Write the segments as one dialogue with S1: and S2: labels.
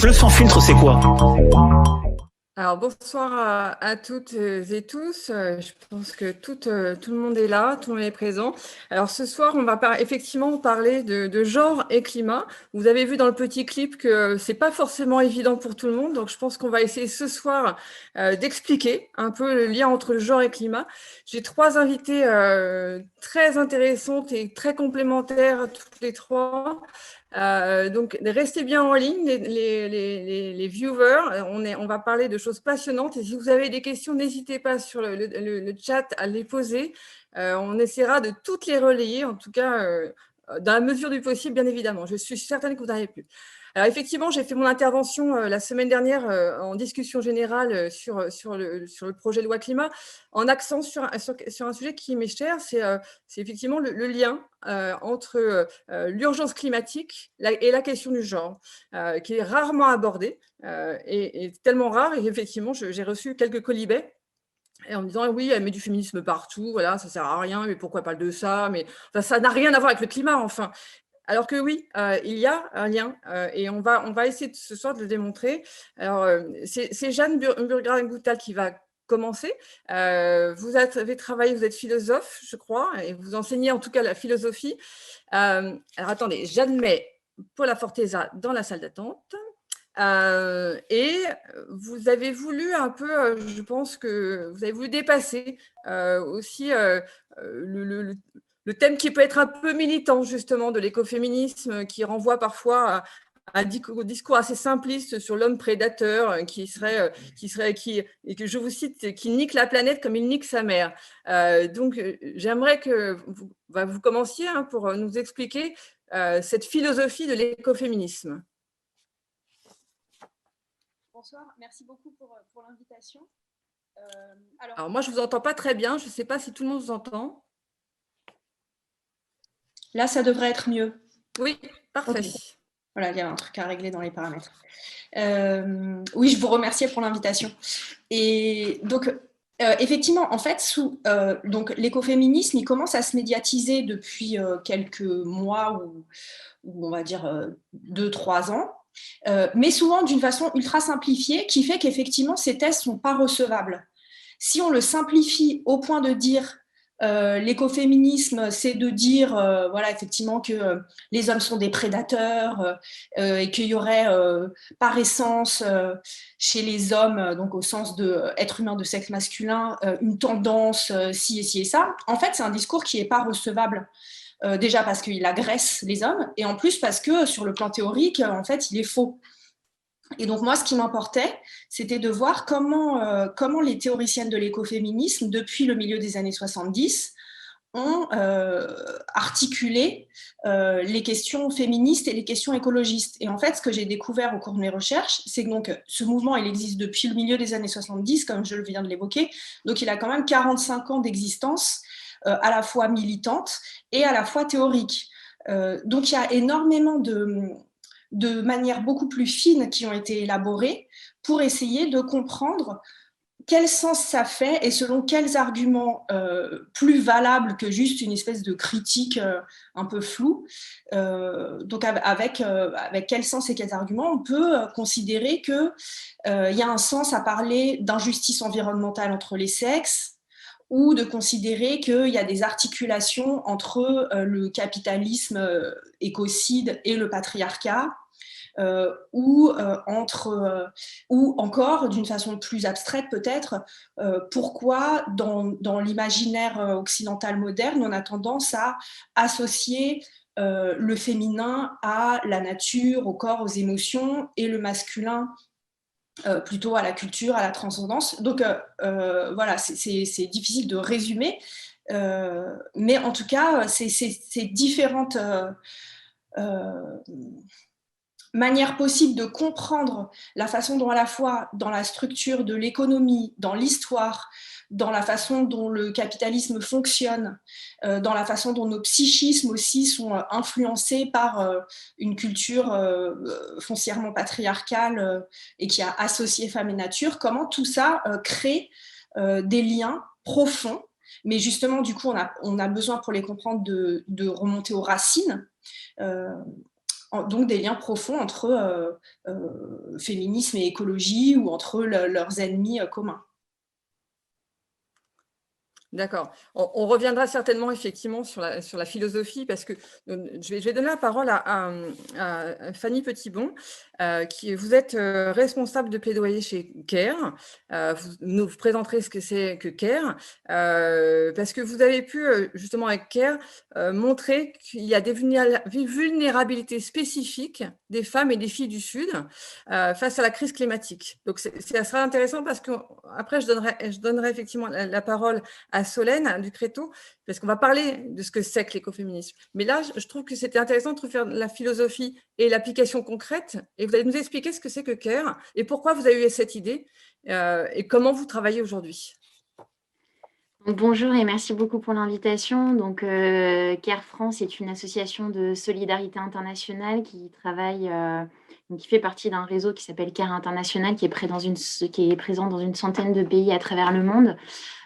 S1: Le sans filtre, c'est quoi?
S2: Alors bonsoir à toutes et tous. Je pense que tout le monde est là, tout le monde est présent. Alors ce soir, on va effectivement parler de genre et climat. Vous avez vu dans le petit clip que c'est pas forcément évident pour tout le monde, donc je pense qu'on va essayer ce soir d'expliquer un peu le lien entre le genre et climat. J'ai trois invités très intéressantes et très complémentaires toutes les trois. Donc, restez bien en ligne, les viewers. On va parler de choses passionnantes. Et si vous avez des questions, n'hésitez pas sur le chat à les poser. On essaiera de toutes les relayer, en tout cas, dans la mesure du possible, bien évidemment. Je suis certaine que vous n'arrivez plus. Alors, effectivement, j'ai fait mon intervention la semaine dernière en discussion générale sur le projet de loi climat, en accent sur un sujet qui m'est cher, c'est effectivement le lien entre l'urgence climatique et la question du genre, qui est rarement abordée, et tellement rare, et effectivement, j'ai reçu quelques colibets, et en me disant oui, elle met du féminisme partout, voilà, ça sert à rien, mais pourquoi parle de ça, mais enfin, ça n'a rien à voir avec le climat, enfin. Alors que oui, il y a un lien, et on va essayer ce soir de le démontrer. Alors, c'est Jeanne Burgrain-Goutal qui va commencer. Vous avez travaillé, vous êtes philosophe, je crois, et vous enseignez en tout cas la philosophie. Alors attendez, j'admets Paula Forteza dans la salle d'attente. Et vous avez voulu un peu, je pense que vous avez voulu dépasser aussi le thème qui peut être un peu militant, justement, de l'écoféminisme, qui renvoie parfois à un discours assez simpliste sur l'homme prédateur, et que je vous cite, qui nique la planète comme il nique sa mère. Donc, j'aimerais que vous commenciez pour nous expliquer cette philosophie de l'écoféminisme.
S3: Bonsoir, merci beaucoup pour l'invitation.
S2: Alors moi, je ne vous entends pas très bien. Je ne sais pas si tout le monde vous entend.
S3: Là, ça devrait être mieux.
S2: Oui, parfait.
S3: Okay. Voilà, il y a un truc à régler dans les paramètres. Oui, je vous remercie pour l'invitation. Et donc, effectivement, en fait, donc, l'écoféminisme, il commence à se médiatiser depuis quelques mois ou on va dire 2-3 ans. Mais souvent d'une façon ultra simplifiée, qui fait qu'effectivement, ces thèses ne sont pas recevables. Si on le simplifie au point de dire l'écoféminisme, c'est de dire voilà, effectivement que les hommes sont des prédateurs et qu'il y aurait par essence chez les hommes, donc au sens d'être humain de sexe masculin, une tendance ci et ci et ça. En fait, c'est un discours qui n'est pas recevable. Déjà parce qu'il agresse les hommes, et en plus parce que sur le plan théorique, en fait, il est faux. Et donc moi, ce qui m'importait, c'était de voir comment les théoriciennes de l'écoféminisme, depuis le milieu des années 70, ont articulé les questions féministes et les questions écologistes. Et en fait, ce que j'ai découvert au cours de mes recherches, c'est que donc, ce mouvement, il existe depuis le milieu des années 70, comme je viens de l'évoquer, donc il a quand même 45 ans d'existence, à la fois militante et à la fois théorique. Donc il y a énormément de manières beaucoup plus fines qui ont été élaborées pour essayer de comprendre quel sens ça fait et selon quels arguments plus valables que juste une espèce de critique un peu floue. Donc avec quel sens et quels arguments on peut considérer qu'il y a un sens à parler d'injustice environnementale entre les sexes, ou de considérer qu'il y a des articulations entre le capitalisme écocide et le patriarcat, ou encore, d'une façon plus abstraite peut-être, pourquoi dans l'imaginaire occidental moderne, on a tendance à associer le féminin à la nature, au corps, aux émotions, et le masculin plutôt à la culture, à la transcendance. Donc voilà, c'est difficile de résumer, mais en tout cas, ces différentes manières possibles de comprendre la façon dont, à la fois dans la structure de l'économie, dans l'histoire, dans la façon dont le capitalisme fonctionne, dans la façon dont nos psychismes aussi sont influencés par une culture foncièrement patriarcale et qui a associé femme et nature, comment tout ça crée des liens profonds. Mais justement, du coup, on a besoin pour les comprendre de remonter aux racines. donc des liens profonds entre féminisme et écologie ou entre leurs ennemis communs.
S2: D'accord. On reviendra certainement effectivement sur la philosophie parce que je vais donner la parole à Fanny Petitbon, qui vous êtes responsable de plaidoyer chez CARE. Vous nous présenterez ce que c'est que CARE, parce que vous avez pu justement avec CARE montrer qu'il y a des vulnérabilités spécifiques des femmes et des filles du Sud face à la crise climatique. Donc c'est assez intéressant parce que après je donnerai effectivement la parole à Solène Ducréto, parce qu'on va parler de ce que c'est que l'écoféminisme. Mais là, je trouve que c'était intéressant de faire la philosophie et l'application concrète. Et vous allez nous expliquer ce que c'est que CARE et pourquoi vous avez eu cette idée et comment vous travaillez aujourd'hui.
S1: Bonjour et merci beaucoup pour l'invitation. Donc, CARE France est une association de solidarité internationale qui travaille, qui fait partie d'un réseau qui s'appelle CARE International, qui est présent dans une centaine de pays à travers le monde.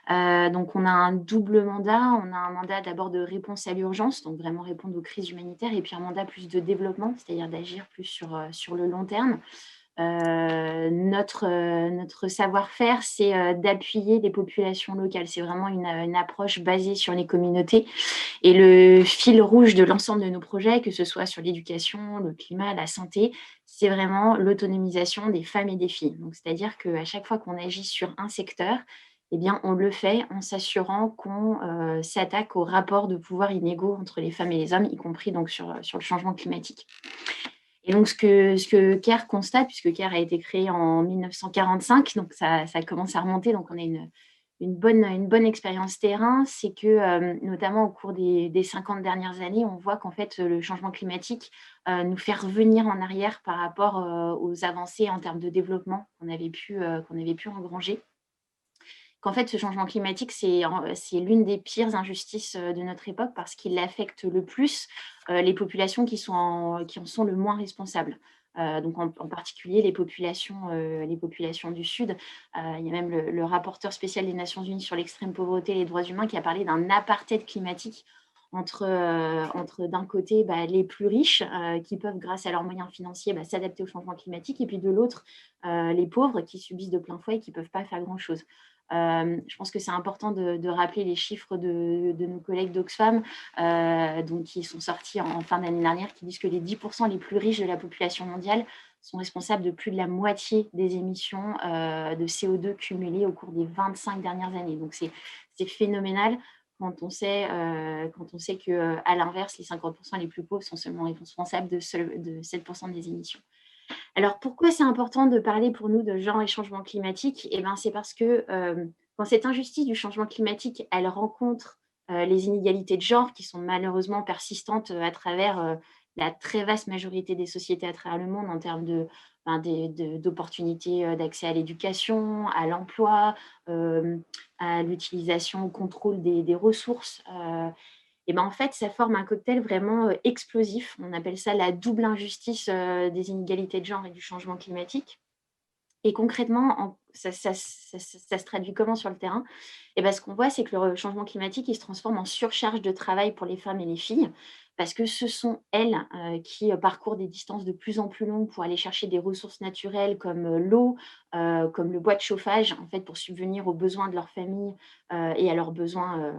S1: Donc, on a un double mandat. On a un mandat d'abord de réponse à l'urgence, donc vraiment répondre aux crises humanitaires, et puis un mandat plus de développement, c'est-à-dire d'agir plus sur le long terme. Notre savoir-faire, c'est d'appuyer les populations locales. C'est vraiment une approche basée sur les communautés. Et le fil rouge de l'ensemble de nos projets, que ce soit sur l'éducation, le climat, la santé, c'est vraiment l'autonomisation des femmes et des filles. Donc, c'est-à-dire qu'à chaque fois qu'on agit sur un secteur, eh bien, on le fait en s'assurant qu'on s'attaque aux rapports de pouvoir inégaux entre les femmes et les hommes, y compris donc sur le changement climatique. Et donc, ce que CARE constate, puisque CARE a été créé en 1945, donc ça commence à remonter, donc on a une bonne expérience terrain, c'est que, notamment au cours des 50 dernières années, on voit qu'en fait, le changement climatique nous fait revenir en arrière par rapport aux avancées en termes de développement qu'on avait pu engranger. Qu'en fait, ce changement climatique, c'est l'une des pires injustices de notre époque parce qu'il affecte le plus les populations qui en sont le moins responsables. Donc en particulier les populations du Sud. Il y a même le rapporteur spécial des Nations Unies sur l'extrême pauvreté et les droits humains qui a parlé d'un apartheid climatique entre d'un côté les plus riches qui peuvent, grâce à leurs moyens financiers, s'adapter au changement climatique, et puis de l'autre, les pauvres qui subissent de plein fouet et qui ne peuvent pas faire grand-chose. Je pense que c'est important de rappeler les chiffres de nos collègues d'Oxfam qui sont sortis en fin d'année dernière, qui disent que les 10% les plus riches de la population mondiale sont responsables de plus de la moitié des émissions de CO2 cumulées au cours des 25 dernières années. Donc c'est phénoménal quand on sait qu'à l'inverse, les 50% les plus pauvres sont seulement responsables de 7% des émissions. Alors, pourquoi c'est important de parler pour nous de genre et changement climatique ? C'est parce que quand cette injustice du changement climatique, elle rencontre les inégalités de genre qui sont malheureusement persistantes à travers la très vaste majorité des sociétés à travers le monde en termes d'opportunités d'accès à l'éducation, à l'emploi, à l'utilisation, au contrôle des ressources. En fait, ça forme un cocktail vraiment explosif. On appelle ça la double injustice des inégalités de genre et du changement climatique. Et concrètement, ça se traduit comment sur le terrain ? Ce qu'on voit, c'est que le changement climatique, il se transforme en surcharge de travail pour les femmes et les filles, parce que ce sont elles qui parcourent des distances de plus en plus longues pour aller chercher des ressources naturelles comme l'eau, comme le bois de chauffage, en fait, pour subvenir aux besoins de leur famille et à leurs besoins,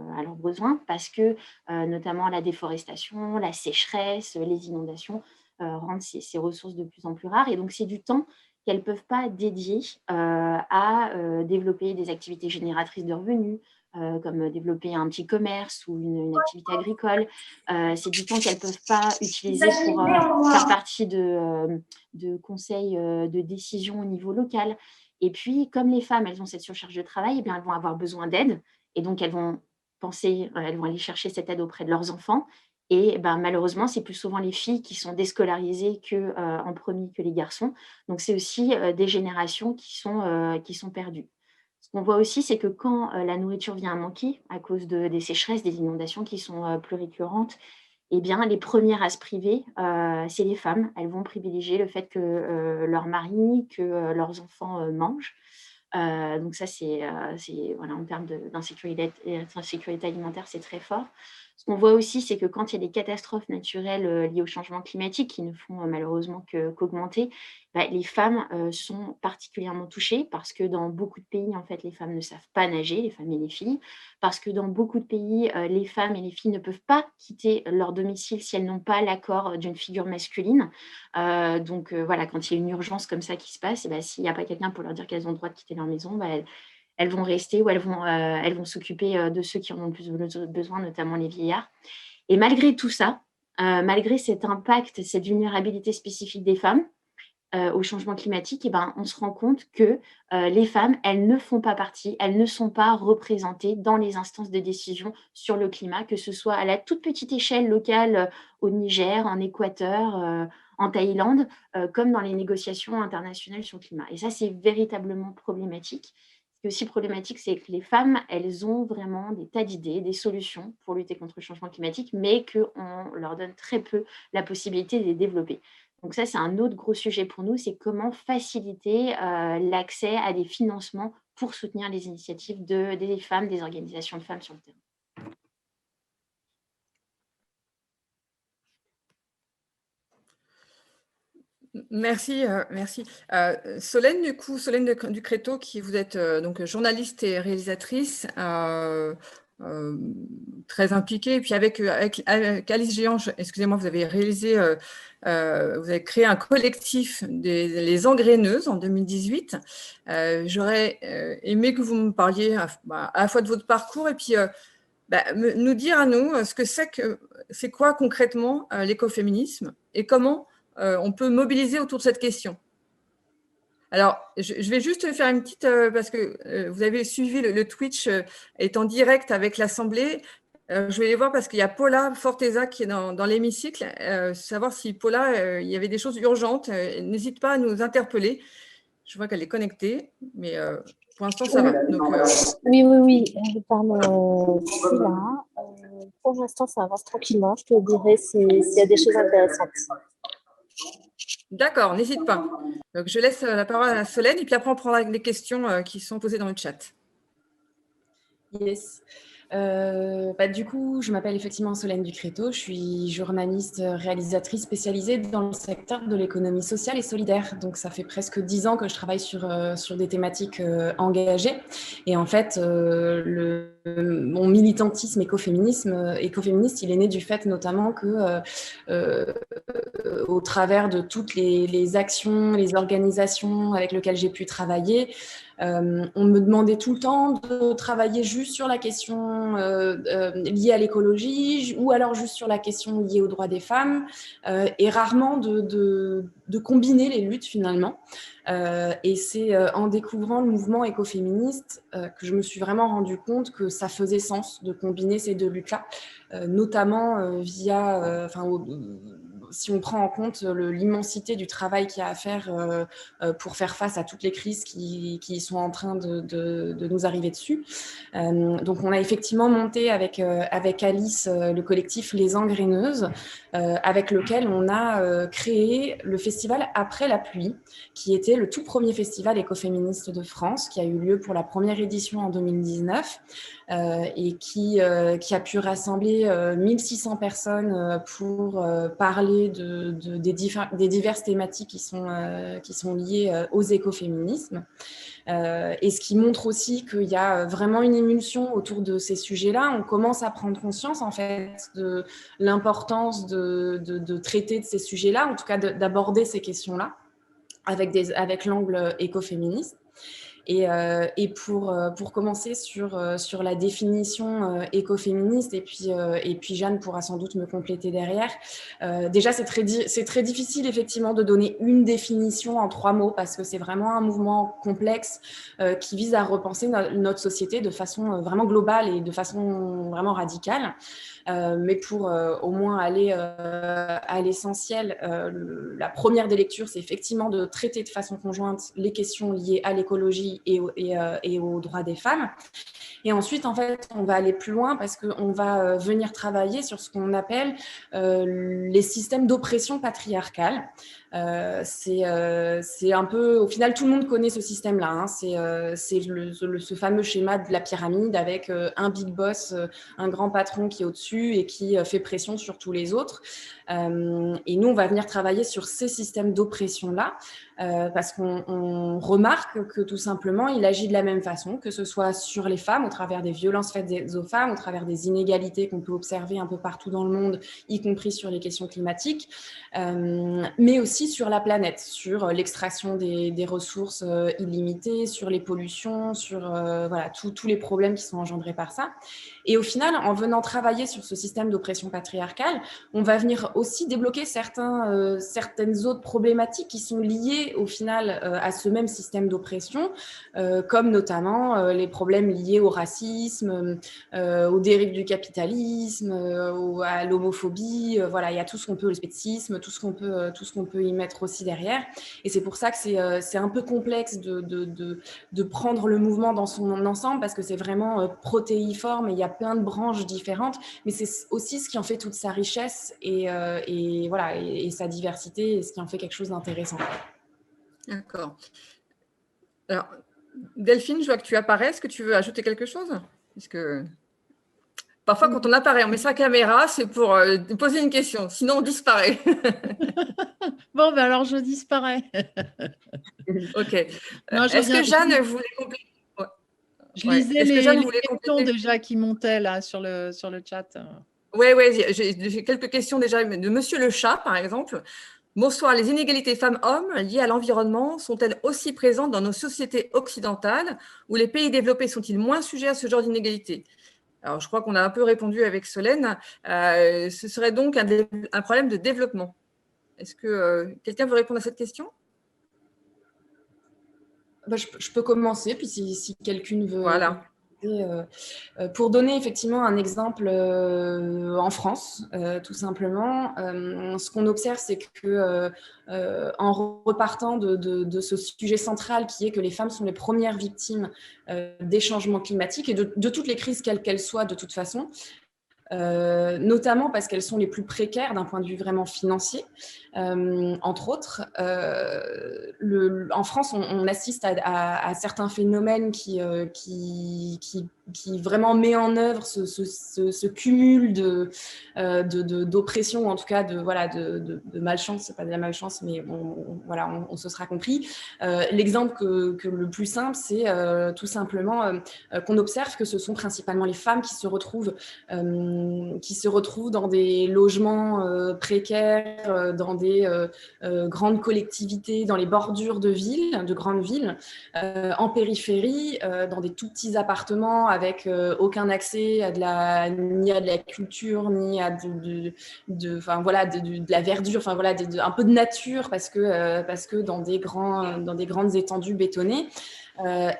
S1: parce que notamment la déforestation, la sécheresse, les inondations rendent ces ressources de plus en plus rares. Et donc, c'est du temps qu'elles ne peuvent pas dédier à développer des activités génératrices de revenus, comme développer un petit commerce ou une activité agricole. C'est du temps qu'elles ne peuvent pas utiliser pour faire partie de conseils de décision au niveau local. Et puis, comme les femmes, elles ont cette surcharge de travail, elles vont avoir besoin d'aide. Et donc, elles vont aller chercher cette aide auprès de leurs enfants. Et malheureusement, c'est plus souvent les filles qui sont déscolarisées en premier que les garçons. Donc, c'est aussi des générations qui sont perdues. Ce qu'on voit aussi, c'est que quand la nourriture vient à manquer à cause des sécheresses, des inondations qui sont plus récurrentes, les premières à se priver, c'est les femmes. Elles vont privilégier le fait que leur mari, que leurs enfants mangent. Donc ça, c'est en termes d'insécurité alimentaire, c'est très fort. Ce qu'on voit aussi, c'est que quand il y a des catastrophes naturelles liées au changement climatique, qui ne font malheureusement qu'augmenter, les femmes sont particulièrement touchées parce que dans beaucoup de pays, en fait, les femmes ne savent pas nager, les femmes et les filles, parce que dans beaucoup de pays, les femmes et les filles ne peuvent pas quitter leur domicile si elles n'ont pas l'accord d'une figure masculine. Donc voilà, quand il y a une urgence comme ça qui se passe, s'il n'y a pas quelqu'un pour leur dire qu'elles ont le droit de quitter leur maison, elles vont rester ou elles vont s'occuper de ceux qui en ont le plus besoin, notamment les vieillards. Et malgré tout ça, malgré cet impact, cette vulnérabilité spécifique des femmes au changement climatique, on se rend compte que les femmes, elles ne font pas partie, elles ne sont pas représentées dans les instances de décision sur le climat, que ce soit à la toute petite échelle locale au Niger, en Équateur, en Thaïlande, comme dans les négociations internationales sur le climat. Et ça, c'est véritablement problématique. Ce qui est aussi problématique, c'est que les femmes, elles ont vraiment des tas d'idées, des solutions pour lutter contre le changement climatique, mais qu'on leur donne très peu la possibilité de les développer. Donc ça, c'est un autre gros sujet pour nous, c'est comment faciliter l'accès à des financements pour soutenir les initiatives des femmes, des organisations de femmes sur le terrain.
S2: Merci, merci. Solène, du coup, Solène Ducréto, qui vous êtes donc journaliste et réalisatrice, très impliquée. Et puis avec Alice Géant, excusez-moi, vous avez réalisé, vous avez créé un collectif les Engraineuses en 2018. J'aurais aimé que vous me parliez à la fois de votre parcours et puis nous dire à nous ce que c'est quoi concrètement l'écoféminisme et comment on peut mobiliser autour de cette question. Alors, je vais juste faire une petite, parce que vous avez suivi le Twitch est en direct avec l'Assemblée. Je vais les voir parce qu'il y a Paula Forteza qui est dans l'hémicycle. Savoir si Paula, il y avait des choses urgentes. N'hésite pas à nous interpeller. Je vois qu'elle est connectée, mais pour l'instant, ça va. Donc,
S4: Oui. Pardon, je suis là. Pour l'instant, ça avance tranquillement. Je te dirai s'il y a des choses intéressantes.
S2: D'accord, n'hésite pas. Donc, je laisse la parole à Solène et puis après, on prendra les questions qui sont posées dans le chat.
S5: Yes. Du coup, je m'appelle effectivement Solène Ducréto, je suis journaliste, réalisatrice spécialisée dans le secteur de l'économie sociale et solidaire. Donc, ça fait presque 10 ans que je travaille sur des thématiques engagées. Et en fait, mon militantisme écoféministe, il est né du fait notamment que au travers de toutes les actions, les organisations avec lesquelles j'ai pu travailler, on me demandait tout le temps de travailler juste sur la question liée à l'écologie ou alors juste sur la question liée aux droits des femmes et rarement de combiner les luttes finalement. Et c'est en découvrant le mouvement écoféministe que je me suis vraiment rendu compte que ça faisait sens de combiner ces deux luttes-là, notamment via... si on prend en compte l'immensité du travail qu'il y a à faire pour faire face à toutes les crises qui sont en train de nous arriver dessus. Donc, on a effectivement monté avec Alice le collectif Les Engraineuses, avec lequel on a créé le festival Après la pluie, qui était le tout premier festival écoféministe de France, qui a eu lieu pour la première édition en 2019 et qui a pu rassembler 1600 personnes pour parler des diverses thématiques qui sont liées aux écoféminismes. Et ce qui montre aussi qu'il y a vraiment une émulsion autour de ces sujets-là. On commence à prendre conscience en fait de l'importance de traiter de ces sujets-là, en tout cas d'aborder ces questions-là avec l'angle écoféministe. Et pour commencer sur la définition écoféministe, et puis Jeanne pourra sans doute me compléter derrière. Déjà, c'est très difficile effectivement de donner une définition en 3 mots parce que c'est vraiment un mouvement complexe qui vise à repenser notre société de façon vraiment globale et de façon vraiment radicale. Mais pour au moins aller à l'essentiel, la première des lectures, c'est effectivement de traiter de façon conjointe les questions liées à l'écologie et aux droits des femmes. Et ensuite, en fait, on va aller plus loin parce qu'on va venir travailler sur ce qu'on appelle les systèmes d'oppression patriarcale. C'est un peu, au final, tout le monde connaît ce système-là. Hein. C'est ce fameux schéma de la pyramide avec un big boss, un grand patron qui est au-dessus et qui fait pression sur tous les autres. Et nous, on va venir travailler sur ces systèmes d'oppression-là parce qu'on remarque que tout simplement, il agit de la même façon, que ce soit sur les femmes, au travers des violences faites aux femmes, au travers des inégalités qu'on peut observer un peu partout dans le monde, y compris sur les questions climatiques, mais aussi sur la planète, sur l'extraction des ressources illimitées, sur les pollutions, sur voilà, tous les problèmes qui sont engendrés par ça. Et au final, en venant travailler sur ce système d'oppression patriarcale, on va venir aussi débloquer certaines autres problématiques qui sont liées au final à ce même système d'oppression, comme notamment les problèmes liés au racisme, aux dérives du capitalisme, à l'homophobie. Voilà, il y a tout ce qu'on peut, le spécisme, tout ce qu'on peut y mettre aussi derrière. Et c'est pour ça que c'est un peu complexe de prendre le mouvement dans son ensemble parce que c'est vraiment protéiforme et il y a plein de branches différentes, mais c'est aussi ce qui en fait toute sa richesse et voilà, et sa diversité et ce qui en fait quelque chose d'intéressant.
S2: D'accord. Alors, Delphine, je vois que tu apparais. Est-ce que tu veux ajouter quelque chose? Puisque parfois, quand on apparaît, on met sa caméra, c'est pour poser une question. Sinon, on disparaît.
S6: Bon, ben alors, je disparais.
S2: OK.
S6: Est-ce
S2: que Jeanne voulait compléter?
S6: Je lisais les questions déjà qui montaient là sur le chat.
S2: Oui, j'ai quelques questions déjà de Monsieur Le Chat, par exemple. Bonsoir, les inégalités femmes-hommes liées à l'environnement sont-elles aussi présentes dans nos sociétés occidentales ou les pays développés sont-ils moins sujets à ce genre d'inégalités? Alors, je crois qu'on a un peu répondu avec Solène. Ce serait donc un problème de développement. Est-ce que quelqu'un veut répondre à cette question?
S5: Je peux commencer, puis si quelqu'un veut…
S2: Voilà.
S5: Pour donner effectivement un exemple en France, tout simplement, ce qu'on observe, c'est que en repartant de ce sujet central qui est que les femmes sont les premières victimes des changements climatiques et de toutes les crises, quelles qu'elles soient de toute façon, notamment parce qu'elles sont les plus précaires d'un point de vue vraiment financier, entre autres. En France, on assiste à certains phénomènes qui vraiment met en œuvre ce cumul d'oppression, ou en tout cas de malchance. C'est pas de la malchance, mais on se sera compris. L'exemple que le plus simple, c'est tout simplement qu'on observe que ce sont principalement les femmes qui se retrouvent dans des logements précaires, dans des grandes collectivités, dans les bordures de grandes villes, en périphérie, dans des tout petits appartements avec aucun accès ni à de la culture, ni à de la verdure, un peu de nature parce que dans des grandes étendues bétonnées.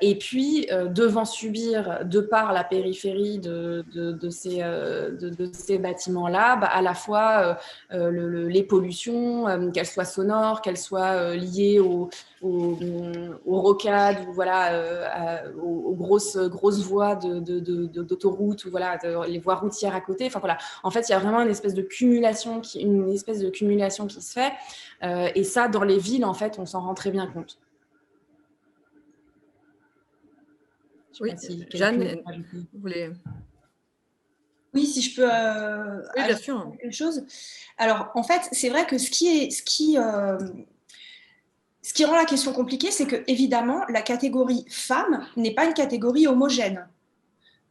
S5: Et puis, devant subir, de par la périphérie de ces bâtiments-là, à la fois les pollutions, qu'elles soient sonores, qu'elles soient liées aux rocades, aux grosses voies d'autoroute, ou les voies routières à côté. En fait, il y a vraiment une espèce de cumulation qui se fait. Et ça, dans les villes, en fait, on s'en rend très bien compte.
S2: Oui, Jeanne, vous voulez…
S3: Oui, si je peux
S2: oui, bien sûr.
S3: quelque chose. Alors, en fait, c'est vrai que ce qui rend la question compliquée, c'est que, évidemment, la catégorie femme n'est pas une catégorie homogène,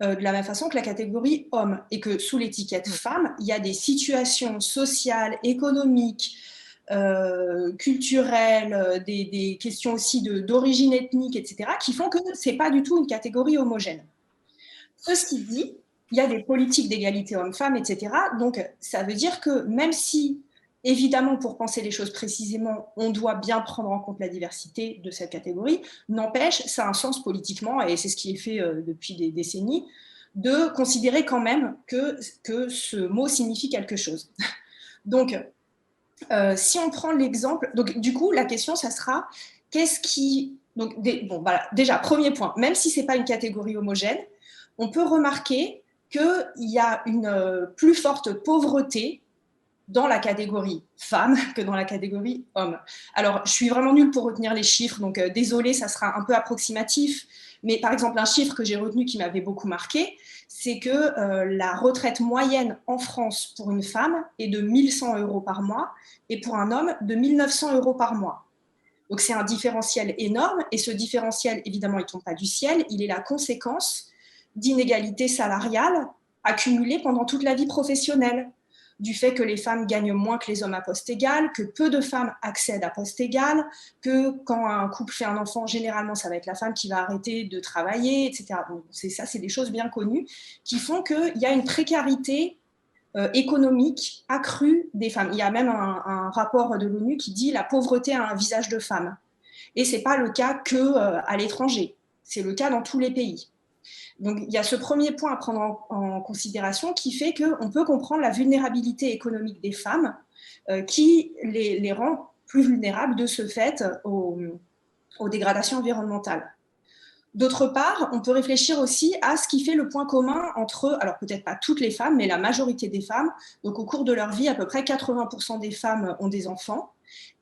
S3: de la même façon que la catégorie homme, et que sous l'étiquette femme, il y a des situations sociales, économiques, culturelles, des questions aussi d'origine ethnique, etc., qui font que ce n'est pas du tout une catégorie homogène. Ceci dit, il y a des politiques d'égalité hommes-femmes, etc. Donc, ça veut dire que même si, évidemment, pour penser les choses précisément, on doit bien prendre en compte la diversité de cette catégorie, n'empêche, ça a un sens politiquement, et c'est ce qui est fait depuis des décennies, de considérer quand même que ce mot signifie quelque chose. Donc, si on prend l'exemple, donc du coup, la question, ça sera déjà, premier point, même si ce n'est pas une catégorie homogène, on peut remarquer qu'il y a une plus forte pauvreté dans la catégorie femmes que dans la catégorie hommes. Alors, je suis vraiment nulle pour retenir les chiffres, donc désolée, ça sera un peu approximatif, mais par exemple, un chiffre que j'ai retenu qui m'avait beaucoup marqué, c'est que la retraite moyenne en France pour une femme est de 1 100 € par mois et pour un homme de 1 900 € par mois. Donc, c'est un différentiel énorme et ce différentiel, évidemment, il ne tombe pas du ciel, il est la conséquence d'inégalités salariales accumulées pendant toute la vie professionnelle, du fait que les femmes gagnent moins que les hommes à poste égal, que peu de femmes accèdent à poste égal, que quand un couple fait un enfant, généralement, ça va être la femme qui va arrêter de travailler, etc. Donc, c'est des choses bien connues qui font qu'il y a une précarité économique accrue des femmes. Il y a même un rapport de l'ONU qui dit « la pauvreté a un visage de femme ». Et ce n'est pas le cas qu'à l'étranger, c'est le cas dans tous les pays. Donc, il y a ce premier point à prendre en considération qui fait qu'on peut comprendre la vulnérabilité économique des femmes qui les rend plus vulnérables de ce fait aux dégradations environnementales. D'autre part, on peut réfléchir aussi à ce qui fait le point commun entre, alors peut-être pas toutes les femmes, mais la majorité des femmes. Donc, au cours de leur vie, à peu près 80% des femmes ont des enfants.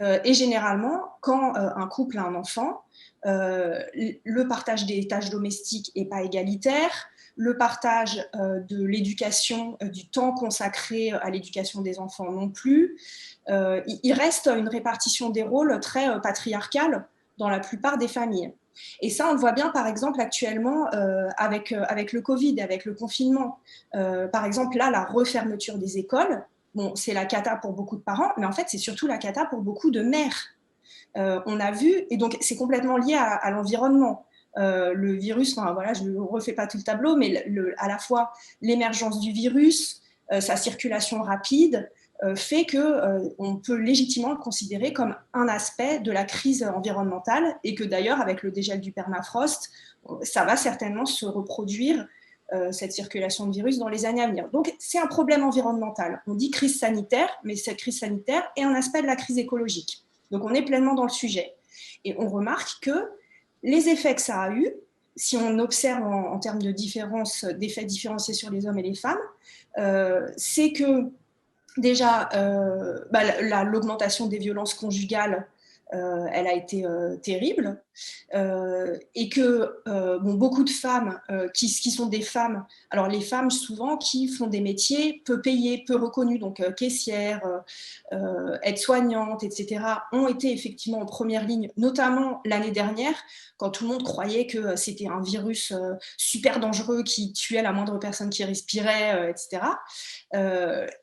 S3: Et généralement, quand un couple a un enfant, le partage des tâches domestiques n'est pas égalitaire, le partage de l'éducation, du temps consacré à l'éducation des enfants non plus. Il reste une répartition des rôles très patriarcale dans la plupart des familles. Et ça, on le voit bien, par exemple, actuellement avec le Covid, avec le confinement. Par exemple, là, la refermeture des écoles, bon, c'est la cata pour beaucoup de parents, mais en fait, c'est surtout la cata pour beaucoup de mères. On a vu, et donc c'est complètement lié à l'environnement. Le virus, enfin, voilà, je ne refais pas tout le tableau, mais à la fois l'émergence du virus, sa circulation rapide, fait qu'on peut légitimement le considérer comme un aspect de la crise environnementale et que d'ailleurs, avec le dégel du permafrost, ça va certainement se reproduire, cette circulation de virus dans les années à venir. Donc, c'est un problème environnemental. On dit crise sanitaire, mais cette crise sanitaire est un aspect de la crise écologique. Donc, on est pleinement dans le sujet. Et on remarque que les effets que ça a eu, si on observe en termes de différence, d'effets différenciés sur les hommes et les femmes, c'est que déjà, l'augmentation des violences conjugales, elle a été terrible, et que beaucoup de femmes qui sont des femmes, alors les femmes souvent qui font des métiers peu payés, peu reconnus, donc caissières, aides-soignantes, etc., ont été effectivement en première ligne, notamment l'année dernière, quand tout le monde croyait que c'était un virus super dangereux qui tuait la moindre personne qui respirait, etc.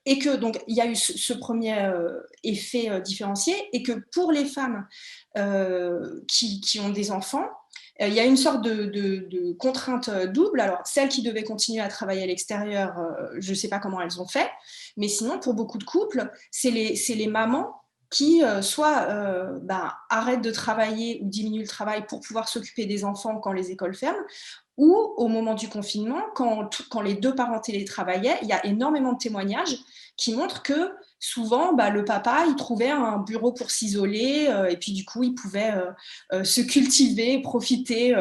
S3: Et que donc il y a eu ce premier effet différencié, et que pour les femmes qui ont des enfants, il y a une sorte de contrainte double. Alors, celles qui devaient continuer à travailler à l'extérieur, je ne sais pas comment elles ont fait, mais sinon, pour beaucoup de couples, c'est les mamans qui soit arrêtent de travailler ou diminuent le travail pour pouvoir s'occuper des enfants quand les écoles ferment, ou au moment du confinement, quand les deux parents télétravaillaient, il y a énormément de témoignages qui montrent que souvent, le papa, il trouvait un bureau pour s'isoler, et puis du coup, il pouvait se cultiver, profiter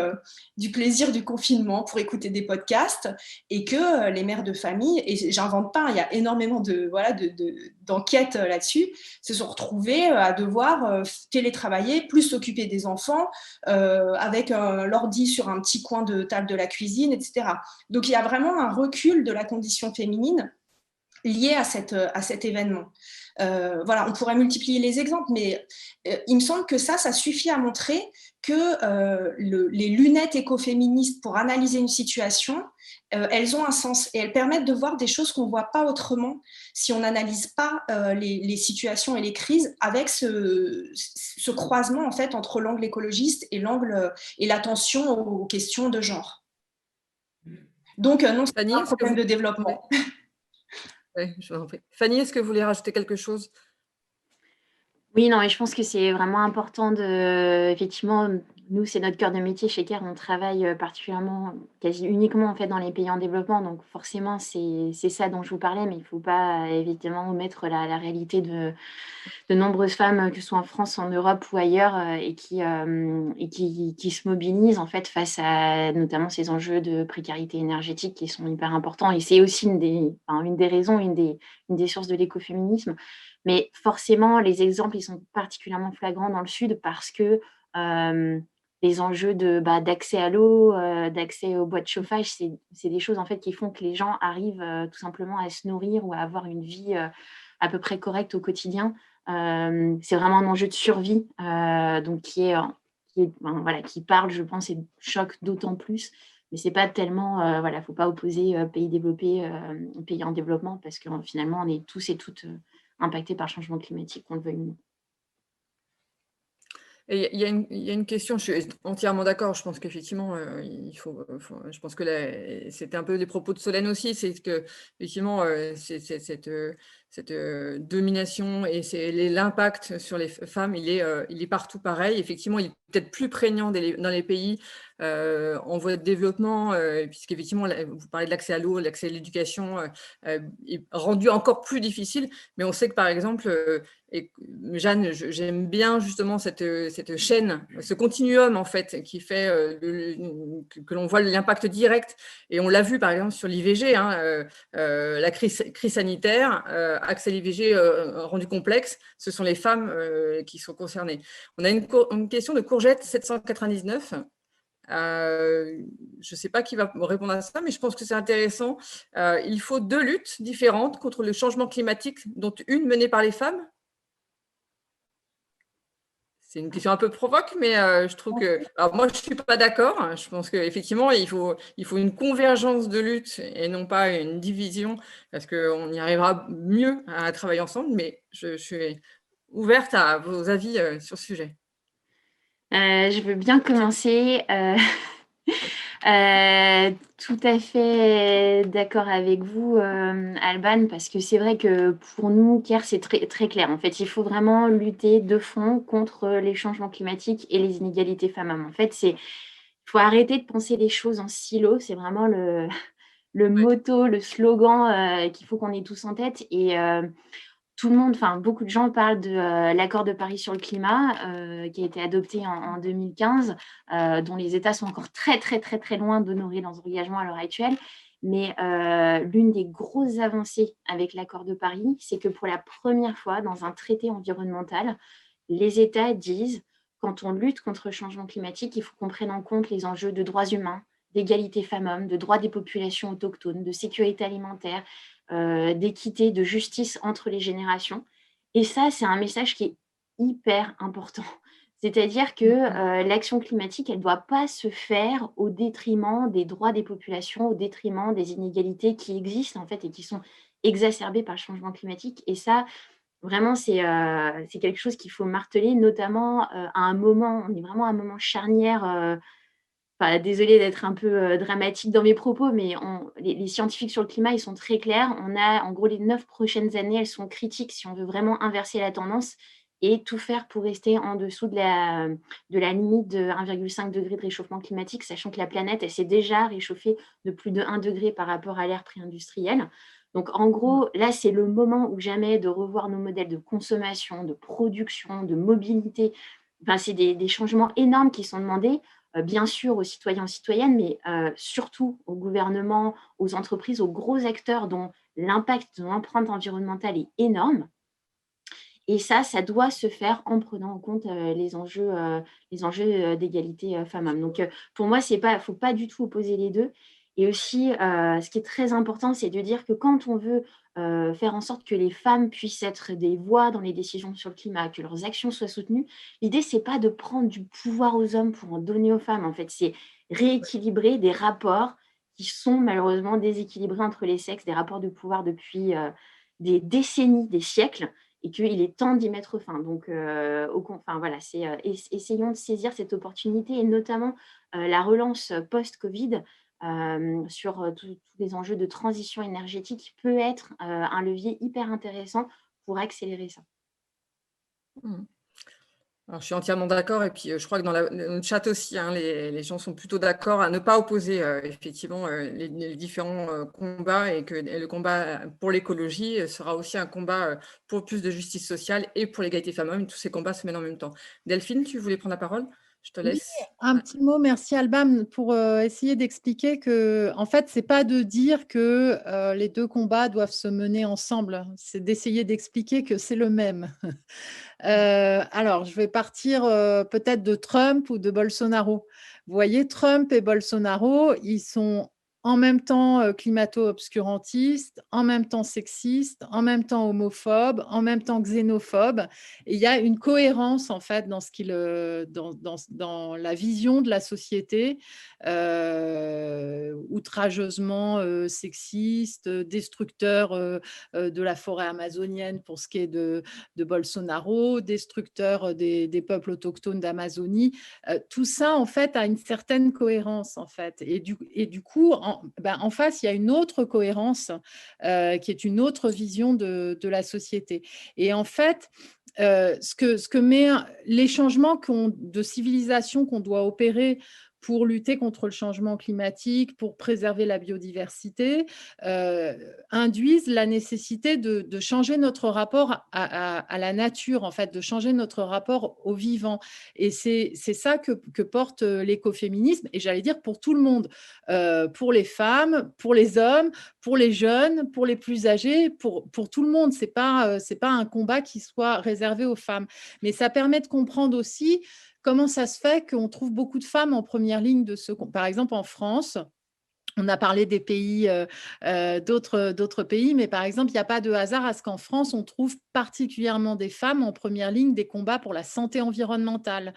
S3: du plaisir du confinement pour écouter des podcasts, et que les mères de famille, et j'invente pas, il y a énormément d'enquêtes là-dessus, se sont retrouvées à devoir télétravailler, plus s'occuper des enfants, avec l'ordi sur un petit coin de table de la cuisine, etc. Donc, il y a vraiment un recul de la condition féminine lié à cet événement. Voilà, on pourrait multiplier les exemples, mais il me semble que ça suffit à montrer que les lunettes écoféministes pour analyser une situation, elles ont un sens et elles permettent de voir des choses qu'on ne voit pas autrement si on n'analyse pas les situations et les crises avec ce croisement en fait entre l'angle écologiste et l'angle et l'attention aux questions de genre. Donc non, c'est pas un problème de développement.
S2: Oui, je vous en prie. Fanny, est-ce que vous voulez rajouter quelque chose?
S1: Oui, non, et je pense que c'est vraiment important effectivement, nous, c'est notre cœur de métier chez CARE. On travaille particulièrement, quasi uniquement en fait dans les pays en développement. Donc forcément, c'est ça dont je vous parlais, mais il ne faut pas évidemment omettre la réalité de nombreuses femmes, que ce soit en France, en Europe ou ailleurs, et qui se mobilisent en fait face à notamment ces enjeux de précarité énergétique qui sont hyper importants. Et c'est aussi une des raisons, une des sources de l'écoféminisme. Mais forcément, les exemples, ils sont particulièrement flagrants dans le Sud parce que les enjeux d'accès à l'eau, d'accès aux bois de chauffage, c'est des choses en fait qui font que les gens arrivent tout simplement à se nourrir ou à avoir une vie à peu près correcte au quotidien. C'est vraiment un enjeu de survie, donc qui parle, je pense, et choque d'autant plus. Mais c'est pas tellement, voilà, faut pas opposer pays développés, pays en développement, parce que finalement, on est tous et toutes impactés par le changement climatique, qu'on le veuille ou non.
S2: Et il y a une question, je suis entièrement d'accord. Je pense qu'effectivement, je pense que c'était un peu les propos de Solène aussi, c'est que effectivement, cette domination et l'impact sur les femmes, il est partout pareil. Effectivement, il est peut-être plus prégnant dans les pays en voie de développement, puisqu'effectivement, vous parlez de l'accès à l'eau, l'accès à l'éducation est rendu encore plus difficile. Mais on sait que par exemple, et Jeanne, j'aime bien justement cette chaîne, ce continuum en fait, qui fait que l'on voit l'impact direct. Et on l'a vu par exemple sur l'IVG, la crise sanitaire, accès à l'IVG rendu complexe, ce sont les femmes qui sont concernées. On a une question de Courgette 799. Je ne sais pas qui va me répondre à ça, mais je pense que c'est intéressant. Il faut 2 luttes différentes contre le changement climatique, dont une menée par les femmes. C'est une question un peu provoque, mais je trouve que… Alors moi, je ne suis pas d'accord. Je pense qu'effectivement, il faut une convergence de lutte et non pas une division, parce qu'on y arrivera mieux à travailler ensemble, mais je suis ouverte à vos avis sur ce sujet.
S1: Je veux bien commencer. Tout à fait d'accord avec vous, Alban, parce que c'est vrai que pour nous, CARE, c'est très, très clair. En fait, il faut vraiment lutter de fond contre les changements climatiques et les inégalités femmes-hommes. En fait, il faut arrêter de penser les choses en silo. C'est vraiment le motto, le slogan qu'il faut qu'on ait tous en tête. Et tout le monde, enfin beaucoup de gens parlent de l'accord de Paris sur le climat qui a été adopté en 2015, dont les États sont encore très très très très loin d'honorer leurs engagements à l'heure actuelle. Mais l'une des grosses avancées avec l'accord de Paris, c'est que pour la première fois dans un traité environnemental, les États disent quand on lutte contre le changement climatique, il faut qu'on prenne en compte les enjeux de droits humains, d'égalité femmes-hommes, de droits des populations autochtones, de sécurité alimentaire, d'équité, de justice entre les générations. Et ça, c'est un message qui est hyper important. C'est-à-dire que l'action climatique, elle ne doit pas se faire au détriment des droits des populations, au détriment des inégalités qui existent en fait et qui sont exacerbées par le changement climatique. Et ça, vraiment, c'est quelque chose qu'il faut marteler, notamment à un moment, on est vraiment à un moment charnière. Désolée d'être un peu dramatique dans mes propos, mais les scientifiques sur le climat, ils sont très clairs. On a, en gros, les 9 prochaines années, elles sont critiques si on veut vraiment inverser la tendance et tout faire pour rester en dessous de la limite de 1,5 degré de réchauffement climatique, sachant que la planète, elle s'est déjà réchauffée de plus de 1 degré par rapport à l'ère pré-industrielle. Donc, en gros, là, c'est le moment ou jamais de revoir nos modèles de consommation, de production, de mobilité. Enfin, c'est des changements énormes qui sont demandés. Bien sûr aux citoyens, aux citoyennes, mais surtout au gouvernement, aux entreprises, aux gros acteurs dont l'impact de l'empreinte environnementale est énorme. Et ça doit se faire en prenant en compte les enjeux d'égalité femmes-hommes. Donc, pour moi, il ne faut pas du tout opposer les deux. Et aussi, ce qui est très important, c'est de dire que quand on veut faire en sorte que les femmes puissent être des voix dans les décisions sur le climat, que leurs actions soient soutenues, l'idée, ce n'est pas de prendre du pouvoir aux hommes pour en donner aux femmes. En fait, c'est rééquilibrer des rapports qui sont malheureusement déséquilibrés entre les sexes, des rapports de pouvoir depuis des décennies, des siècles, et qu'il est temps d'y mettre fin. Donc, voilà, essayons de saisir cette opportunité et notamment la relance post-Covid sur tous les enjeux de transition énergétique peut être un levier hyper intéressant pour accélérer ça.
S2: Alors, je suis entièrement d'accord, et puis je crois que dans le chat aussi, hein, les gens sont plutôt d'accord à ne pas opposer effectivement les différents combats, et que le combat pour l'écologie sera aussi un combat pour plus de justice sociale et pour l'égalité femmes-hommes. Tous ces combats se mènent en même temps. Delphine, tu voulais prendre la parole? Je te
S6: Oui,
S2: laisse.
S6: un petit mot, merci Albam, pour essayer d'expliquer que, en fait, c'est pas de dire que les deux combats doivent se mener ensemble, c'est d'essayer d'expliquer que c'est le même. Alors, je vais partir peut-être de Trump ou de Bolsonaro. Vous voyez, Trump et Bolsonaro, ils sont en même temps climato-obscurantistes, en même temps sexistes, en même temps homophobes, en même temps xénophobes. Et il y a une cohérence, en fait, dans, dans la vision de la société, outrageusement sexiste, destructeur de la forêt amazonienne pour ce qui est de Bolsonaro, destructeur des peuples autochtones d'Amazonie. Tout ça, en fait, a une certaine cohérence, en fait. Et du coup, en face, il y a une autre cohérence qui est une autre vision de la société. Et en fait, ce que met les changements de civilisation qu'on doit opérer pour lutter contre le changement climatique, pour préserver la biodiversité, induisent la nécessité de changer notre rapport à la nature, en fait, de changer notre rapport au vivant. Et c'est ça que porte l'écoféminisme, et j'allais dire pour tout le monde, pour les femmes, pour les hommes, pour les jeunes, pour les plus âgés, pour tout le monde. C'est pas un combat qui soit réservé aux femmes. Mais ça permet de comprendre aussi comment ça se fait qu'on trouve beaucoup de femmes en première ligne de ce... Par exemple, en France, on a parlé des pays, d'autres pays, mais par exemple, il n'y a pas de hasard à ce qu'en France, on trouve particulièrement des femmes en première ligne des combats pour la santé environnementale,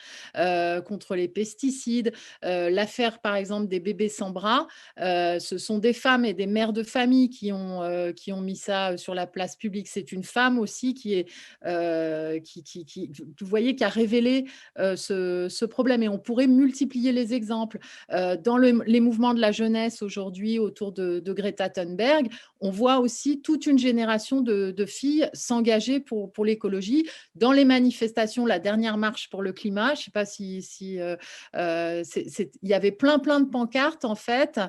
S6: contre les pesticides. L'affaire, par exemple, des bébés sans bras, ce sont des femmes et des mères de famille qui ont mis ça sur la place publique. C'est une femme aussi vous voyez, qui a révélé ce problème. Et on pourrait multiplier les exemples. Dans les mouvements de la jeunesse aujourd'hui autour de Greta Thunberg, on voit aussi toute une génération de filles s'engager pour l'écologie. Dans les manifestations, la dernière marche pour le climat, je ne sais pas il y avait plein de pancartes en fait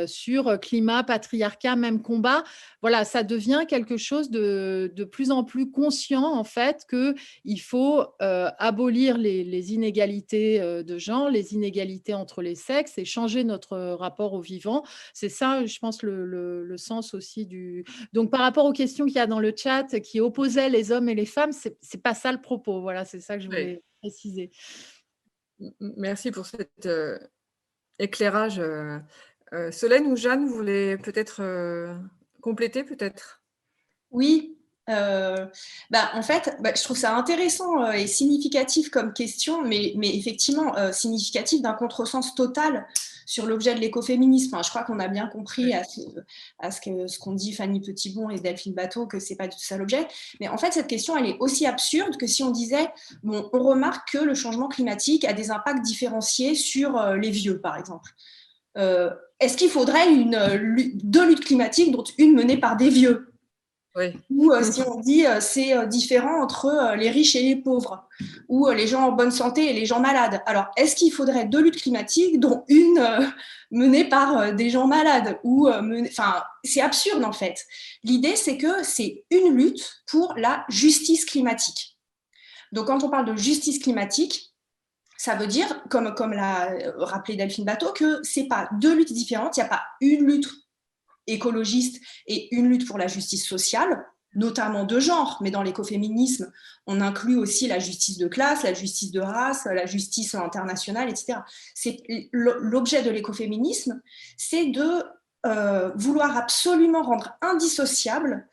S6: sur climat, patriarcat, même combat. Voilà, ça devient quelque chose de plus en plus conscient en fait qu'il faut abolir les inégalités de genre, les inégalités entre les sexes et changer notre rapport au vivant. C'est ça, je pense, le sens aussi du... Donc, par rapport aux questions qu'il y a dans le chat qui opposaient les hommes et les femmes, c'est pas ça le propos. Voilà, c'est ça que je voulais préciser.
S2: Merci pour cet éclairage. Solène ou Jeanne, vous voulez peut-être compléter peut-être?
S3: Oui. En fait, je trouve ça intéressant et significatif comme question, mais effectivement significatif d'un contresens total sur l'objet de l'écoféminisme. Enfin, je crois qu'on a bien compris ce qu'ont dit Fanny Petitbon et Delphine Batho, que c'est pas du tout ça l'objet. Mais en fait, cette question, elle est aussi absurde que si on disait, bon, on remarque que le changement climatique a des impacts différenciés sur les vieux, par exemple. Est-ce qu'il faudrait deux luttes climatiques, dont une menée par des vieux?
S2: Oui.
S3: Ou si on dit c'est différent entre les riches et les pauvres, ou les gens en bonne santé et les gens malades. Alors, est-ce qu'il faudrait deux luttes climatiques, dont une menée par des gens malades Enfin, c'est absurde en fait. L'idée, c'est que c'est une lutte pour la justice climatique. Donc, quand on parle de justice climatique, ça veut dire, comme l'a rappelé Delphine Batho, que c'est pas deux luttes différentes, il n'y a pas une lutte écologiste et une lutte pour la justice sociale, notamment de genre, mais dans l'écoféminisme, on inclut aussi la justice de classe, la justice de race, la justice internationale, etc. L'objet de l'écoféminisme, c'est de vouloir absolument rendre indissociable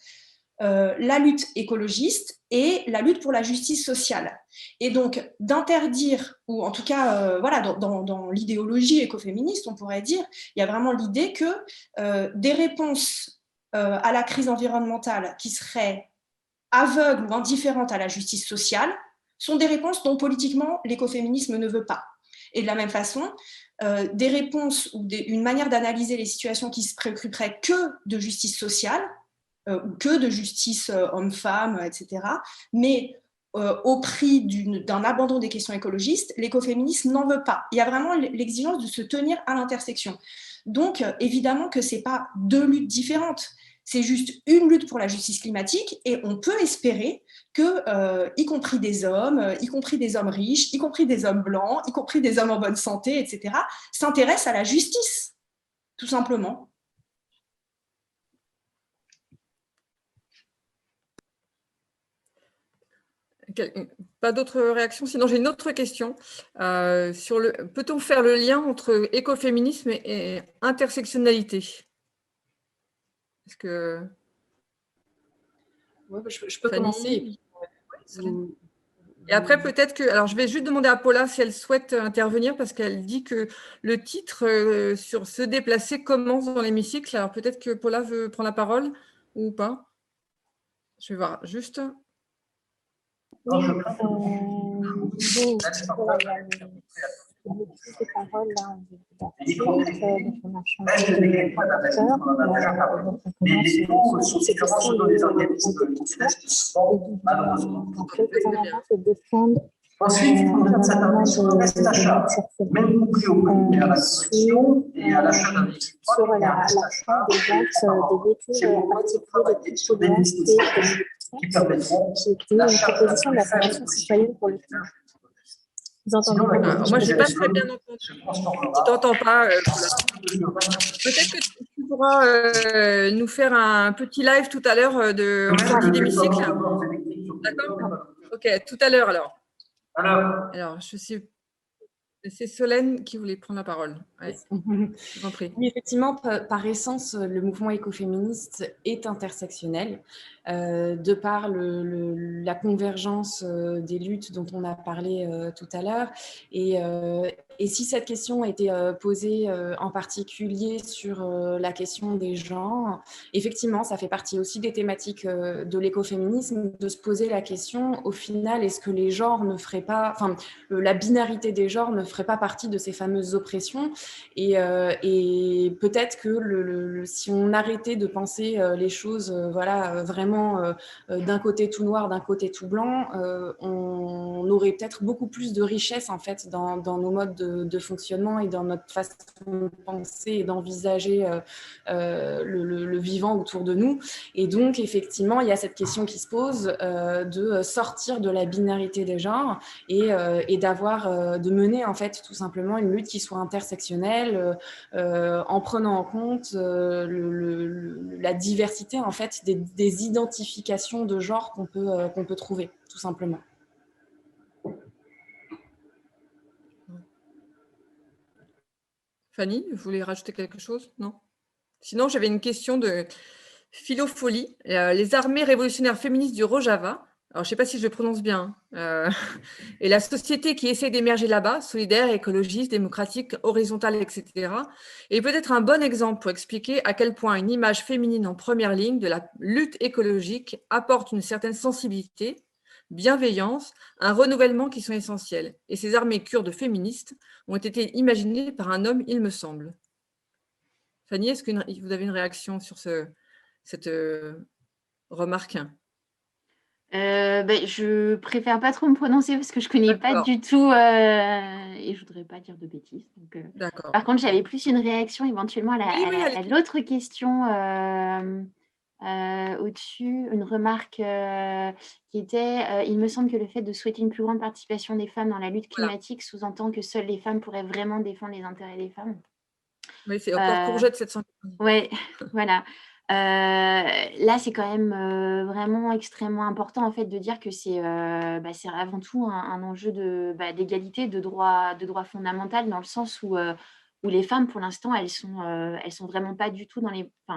S3: la lutte écologiste et la lutte pour la justice sociale. Et donc, d'interdire, ou en tout cas, dans l'idéologie écoféministe, on pourrait dire, il y a vraiment l'idée que des réponses à la crise environnementale qui seraient aveugles ou indifférentes à la justice sociale sont des réponses dont politiquement l'écoféminisme ne veut pas. Et de la même façon, des réponses ou une manière d'analyser les situations qui se préoccuperaient que de justice sociale, ou que de justice homme-femme, etc., mais au prix d'un abandon des questions écologistes, l'écoféminisme n'en veut pas. Il y a vraiment l'exigence de se tenir à l'intersection. Donc, évidemment que ce n'est pas deux luttes différentes. C'est juste une lutte pour la justice climatique et on peut espérer que, y compris des hommes riches, y compris des hommes blancs, y compris des hommes en bonne santé, etc., s'intéressent à la justice, tout simplement.
S2: Pas d'autres réactions? Sinon, j'ai une autre question. Peut-on faire le lien entre écoféminisme et intersectionnalité? Est-ce que...
S5: Ouais, je peux
S2: Fanny,
S5: commencer. Et puis,
S2: et après, peut-être que... Alors, je vais juste demander à Paula si elle souhaite intervenir parce qu'elle dit que le titre sur se déplacer commence dans l'hémicycle. Alors, peut-être que Paula veut prendre la parole ou pas. Je vais voir juste.
S4: Oui, les prises de parole là, on donc on a changé de rapporteur, donc on commence sur ces questions de déplacement et quelques amendements se défendent
S7: Ensuite, il faut faire cet amendement de reste d'achat, même compris au prix et à la collection et à l'achat d'un véhicule
S4: sur la fin des ventes des véhicules, en particulier les types polluants
S7: qui permettront
S4: qui était une proposition de la Fondation citoyenne pour le climat. Vous entendez
S2: moi, je n'ai pas très bien entendu. Je ne t'entends pas. Peut-être que tu pourras nous faire un petit live tout à l'heure de sortie d'hémicycle. D'accord? Ok, tout à l'heure alors. Alors, c'est Solène qui voulait prendre la parole. Allez, je vous en prie.
S5: Oui, effectivement, par essence, le mouvement écoféministe est intersectionnel, de par la convergence des luttes dont on a parlé tout à l'heure. Et si cette question était posée en particulier sur la question des genres, effectivement, ça fait partie aussi des thématiques de l'écoféminisme, de se poser la question, au final, est-ce que les genres ne feraient pas, enfin, la binarité des genres ne ferait pas partie de ces fameuses oppressions et peut-être que si on arrêtait de penser les choses vraiment d'un côté tout noir, d'un côté tout blanc, on aurait peut-être beaucoup plus de richesse en fait dans nos modes de fonctionnement et dans notre façon de penser et d'envisager le vivant autour de nous. Et donc effectivement, il y a cette question qui se pose de sortir de la binarité des genres et de mener en fait tout simplement une lutte qui soit intersectionnelle en prenant en compte la diversité en fait des identifications de genre qu'on peut trouver tout simplement.
S2: Fanny, vous voulez rajouter quelque chose? Non? Sinon, j'avais une question de Philofolie. Les armées révolutionnaires féministes du Rojava, alors je ne sais pas si je le prononce bien, et la société qui essaie d'émerger là-bas, solidaire, écologiste, démocratique, horizontale, etc., est peut-être un bon exemple pour expliquer à quel point une image féminine en première ligne de la lutte écologique apporte une certaine sensibilité, bienveillance, un renouvellement qui sont essentiels. Et ces armées kurdes féministes ont été imaginées par un homme, il me semble. Fanny, est-ce que vous avez une réaction sur cette remarque?
S1: Je préfère pas trop me prononcer parce que je connais pas du tout et je voudrais pas dire de bêtises. Donc, par contre, j'avais plus une réaction éventuellement à l'autre question au-dessus, une remarque qui était il me semble que le fait de souhaiter une plus grande participation des femmes dans la lutte climatique sous-entend que seules les femmes pourraient vraiment défendre les intérêts des femmes.
S2: Oui, c'est encore Courgette 790.
S1: Oui, voilà. Là, c'est quand même vraiment extrêmement important en fait de dire que c'est avant tout un enjeu d'égalité, de droit fondamental, dans le sens où les femmes, pour l'instant, elles sont vraiment pas du tout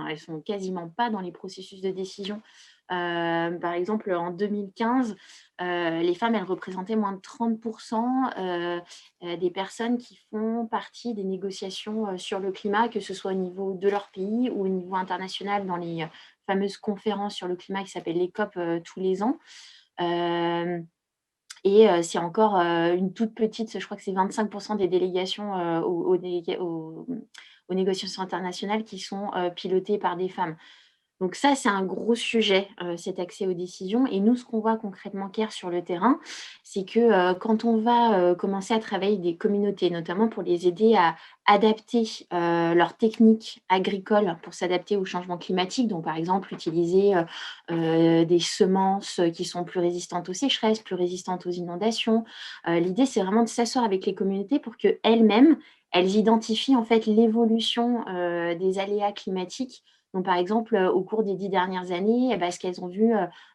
S1: elles sont quasiment pas dans les processus de décision. Par exemple, en 2015, les femmes, elles représentaient moins de 30% des personnes qui font partie des négociations sur le climat, que ce soit au niveau de leur pays ou au niveau international dans les fameuses conférences sur le climat qui s'appellent les COP tous les ans. Et c'est encore une toute petite, je crois que c'est 25% des délégations aux négociations internationales qui sont pilotées par des femmes. Donc ça, c'est un gros sujet, cet accès aux décisions. Et nous, ce qu'on voit concrètement, Care, sur le terrain, c'est que quand on va commencer à travailler des communautés, notamment pour les aider à adapter leurs techniques agricoles pour s'adapter au changement climatique, donc par exemple utiliser des semences qui sont plus résistantes aux sécheresses, plus résistantes aux inondations. L'idée, c'est vraiment de s'asseoir avec les communautés pour qu'elles-mêmes, elles identifient en fait l'évolution des aléas climatiques. Donc, par exemple, au cours des 10 dernières années, est-ce qu'elles ont vu,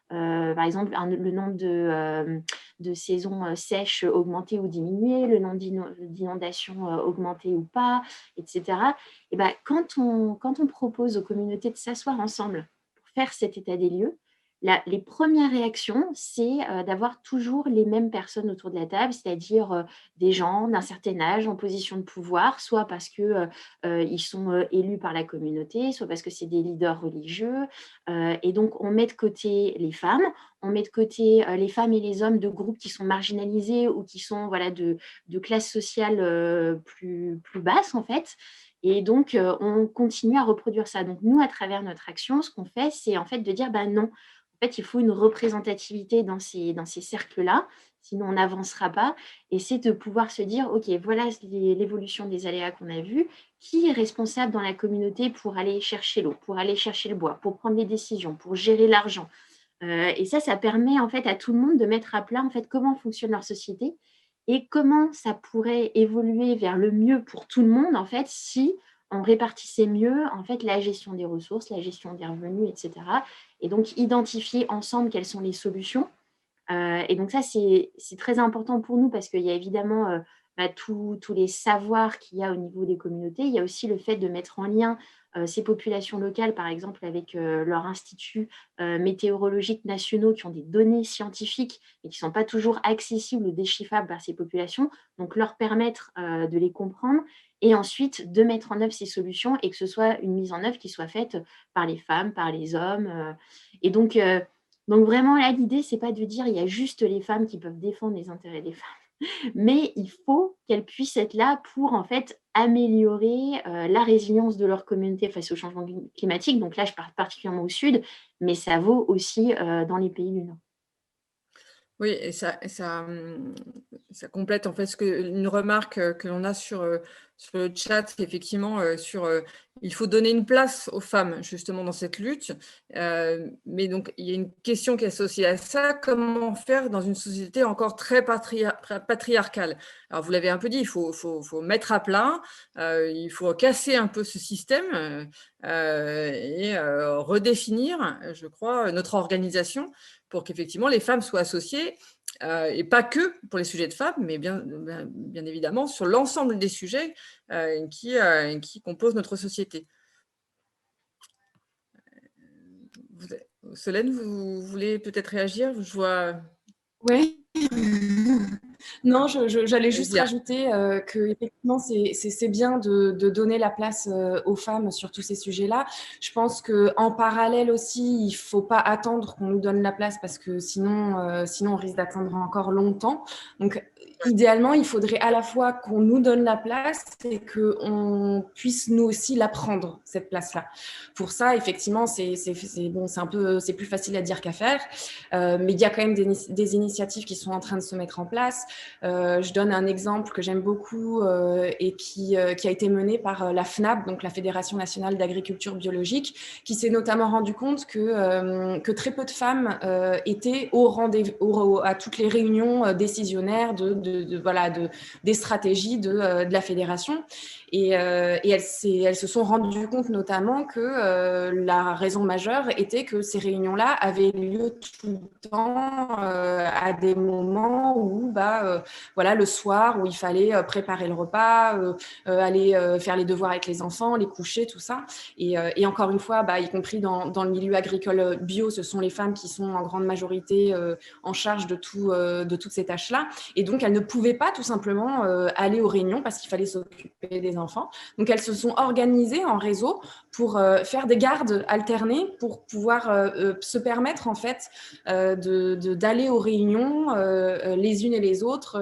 S1: par exemple, le nombre de saisons sèches augmenter ou diminuer, le nombre d'inondations augmenter ou pas, etc. Et quand on propose aux communautés de s'asseoir ensemble pour faire cet état des lieux, les premières réactions, c'est d'avoir toujours les mêmes personnes autour de la table, c'est-à-dire des gens d'un certain âge en position de pouvoir, soit parce qu'ils sont élus par la communauté, soit parce que c'est des leaders religieux. Et donc, on met de côté les femmes, on met de côté les femmes et les hommes de groupes qui sont marginalisés ou qui sont de classe sociale plus basse, en fait. Et donc, on continue à reproduire ça. Donc, nous, à travers notre action, ce qu'on fait, c'est en fait de dire, non, en fait, il faut une représentativité dans ces cercles-là, sinon on n'avancera pas. Et c'est de pouvoir se dire, OK, voilà l'évolution des aléas qu'on a vus. Qui est responsable dans la communauté pour aller chercher l'eau, pour aller chercher le bois, pour prendre les décisions, pour gérer l'argent? Et ça permet en fait à tout le monde de mettre à plat en fait comment fonctionne leur société et comment ça pourrait évoluer vers le mieux pour tout le monde en fait si on répartissait mieux en fait la gestion des ressources, la gestion des revenus, etc. Et donc identifier ensemble quelles sont les solutions. Et donc ça, c'est très important pour nous parce qu'il y a évidemment tous les savoirs qu'il y a au niveau des communautés. Il y a aussi le fait de mettre en lien ces populations locales, par exemple, avec leurs instituts météorologiques nationaux qui ont des données scientifiques et qui ne sont pas toujours accessibles ou déchiffrables par ces populations. Donc, leur permettre de les comprendre et ensuite de mettre en œuvre ces solutions et que ce soit une mise en œuvre qui soit faite par les femmes, par les hommes. Et donc vraiment, là, l'idée, ce n'est pas de dire il y a juste les femmes qui peuvent défendre les intérêts des femmes, mais il faut qu'elles puissent être là pour, en fait, améliorer la résilience de leur communauté face au changement climatique. Donc là, je parle particulièrement au sud, mais ça vaut aussi dans les pays du Nord.
S2: Oui, et ça ça complète en fait une remarque que l'on a sur le chat, effectivement, il faut donner une place aux femmes justement dans cette lutte. Mais donc, il y a une question qui est associée à ça, comment faire dans une société encore très patriarcale? Alors, vous l'avez un peu dit, il faut mettre à plat, il faut casser un peu ce système et redéfinir, je crois, notre organisation pour qu'effectivement les femmes soient associées, et pas que pour les sujets de femmes, mais bien évidemment sur l'ensemble des sujets qui composent notre société. Solène, vous voulez peut-être réagir? Je vois.
S5: Oui. Non, j'allais juste rajouter que effectivement c'est bien de donner la place aux femmes sur tous ces sujets-là. Je pense qu'en parallèle aussi, il ne faut pas attendre qu'on nous donne la place parce que sinon on risque d'attendre encore longtemps. Donc, idéalement, il faudrait à la fois qu'on nous donne la place et qu'on puisse nous aussi la prendre, cette place-là. Pour ça, effectivement, c'est plus facile à dire qu'à faire, mais il y a quand même des initiatives qui sont en train de se mettre en place. Je donne un exemple que j'aime beaucoup et qui a été mené par la FNAB, donc la Fédération nationale d'agriculture biologique, qui s'est notamment rendu compte que très peu de femmes étaient au rendez-vous à toutes les réunions décisionnaires des stratégies de la fédération. Et elles se sont rendues compte notamment que la raison majeure était que ces réunions-là avaient lieu tout le temps à des moments où, le soir, où il fallait préparer le repas, aller faire les devoirs avec les enfants, les coucher, tout ça. Et encore une fois, y compris dans le milieu agricole bio, ce sont les femmes qui sont en grande majorité en charge de toutes ces tâches-là. Et donc, elles ne pouvaient pas tout simplement aller aux réunions parce qu'il fallait s'occuper des enfants. Donc, elles se sont organisées en réseau pour faire des gardes alternés pour pouvoir se permettre en fait d'aller aux réunions les unes et les autres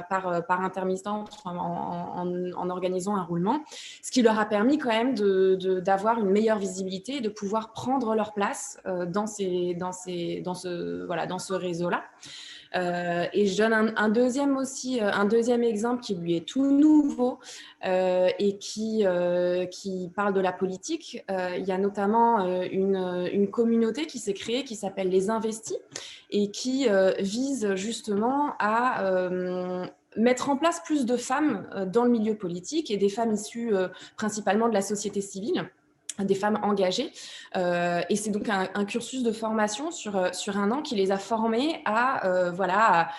S5: par intermittence en organisant un roulement, ce qui leur a permis quand même d'avoir une meilleure visibilité et de pouvoir prendre leur place dans ce réseau-là. Et je donne un deuxième exemple qui lui est tout nouveau et qui parle de la politique. Il y a notamment une communauté qui s'est créée qui s'appelle Les Investis et qui vise justement à mettre en place plus de femmes dans le milieu politique et des femmes issues principalement de la société civile, des femmes engagées. Et c'est donc un cursus de formation sur 1 an qui les a formées à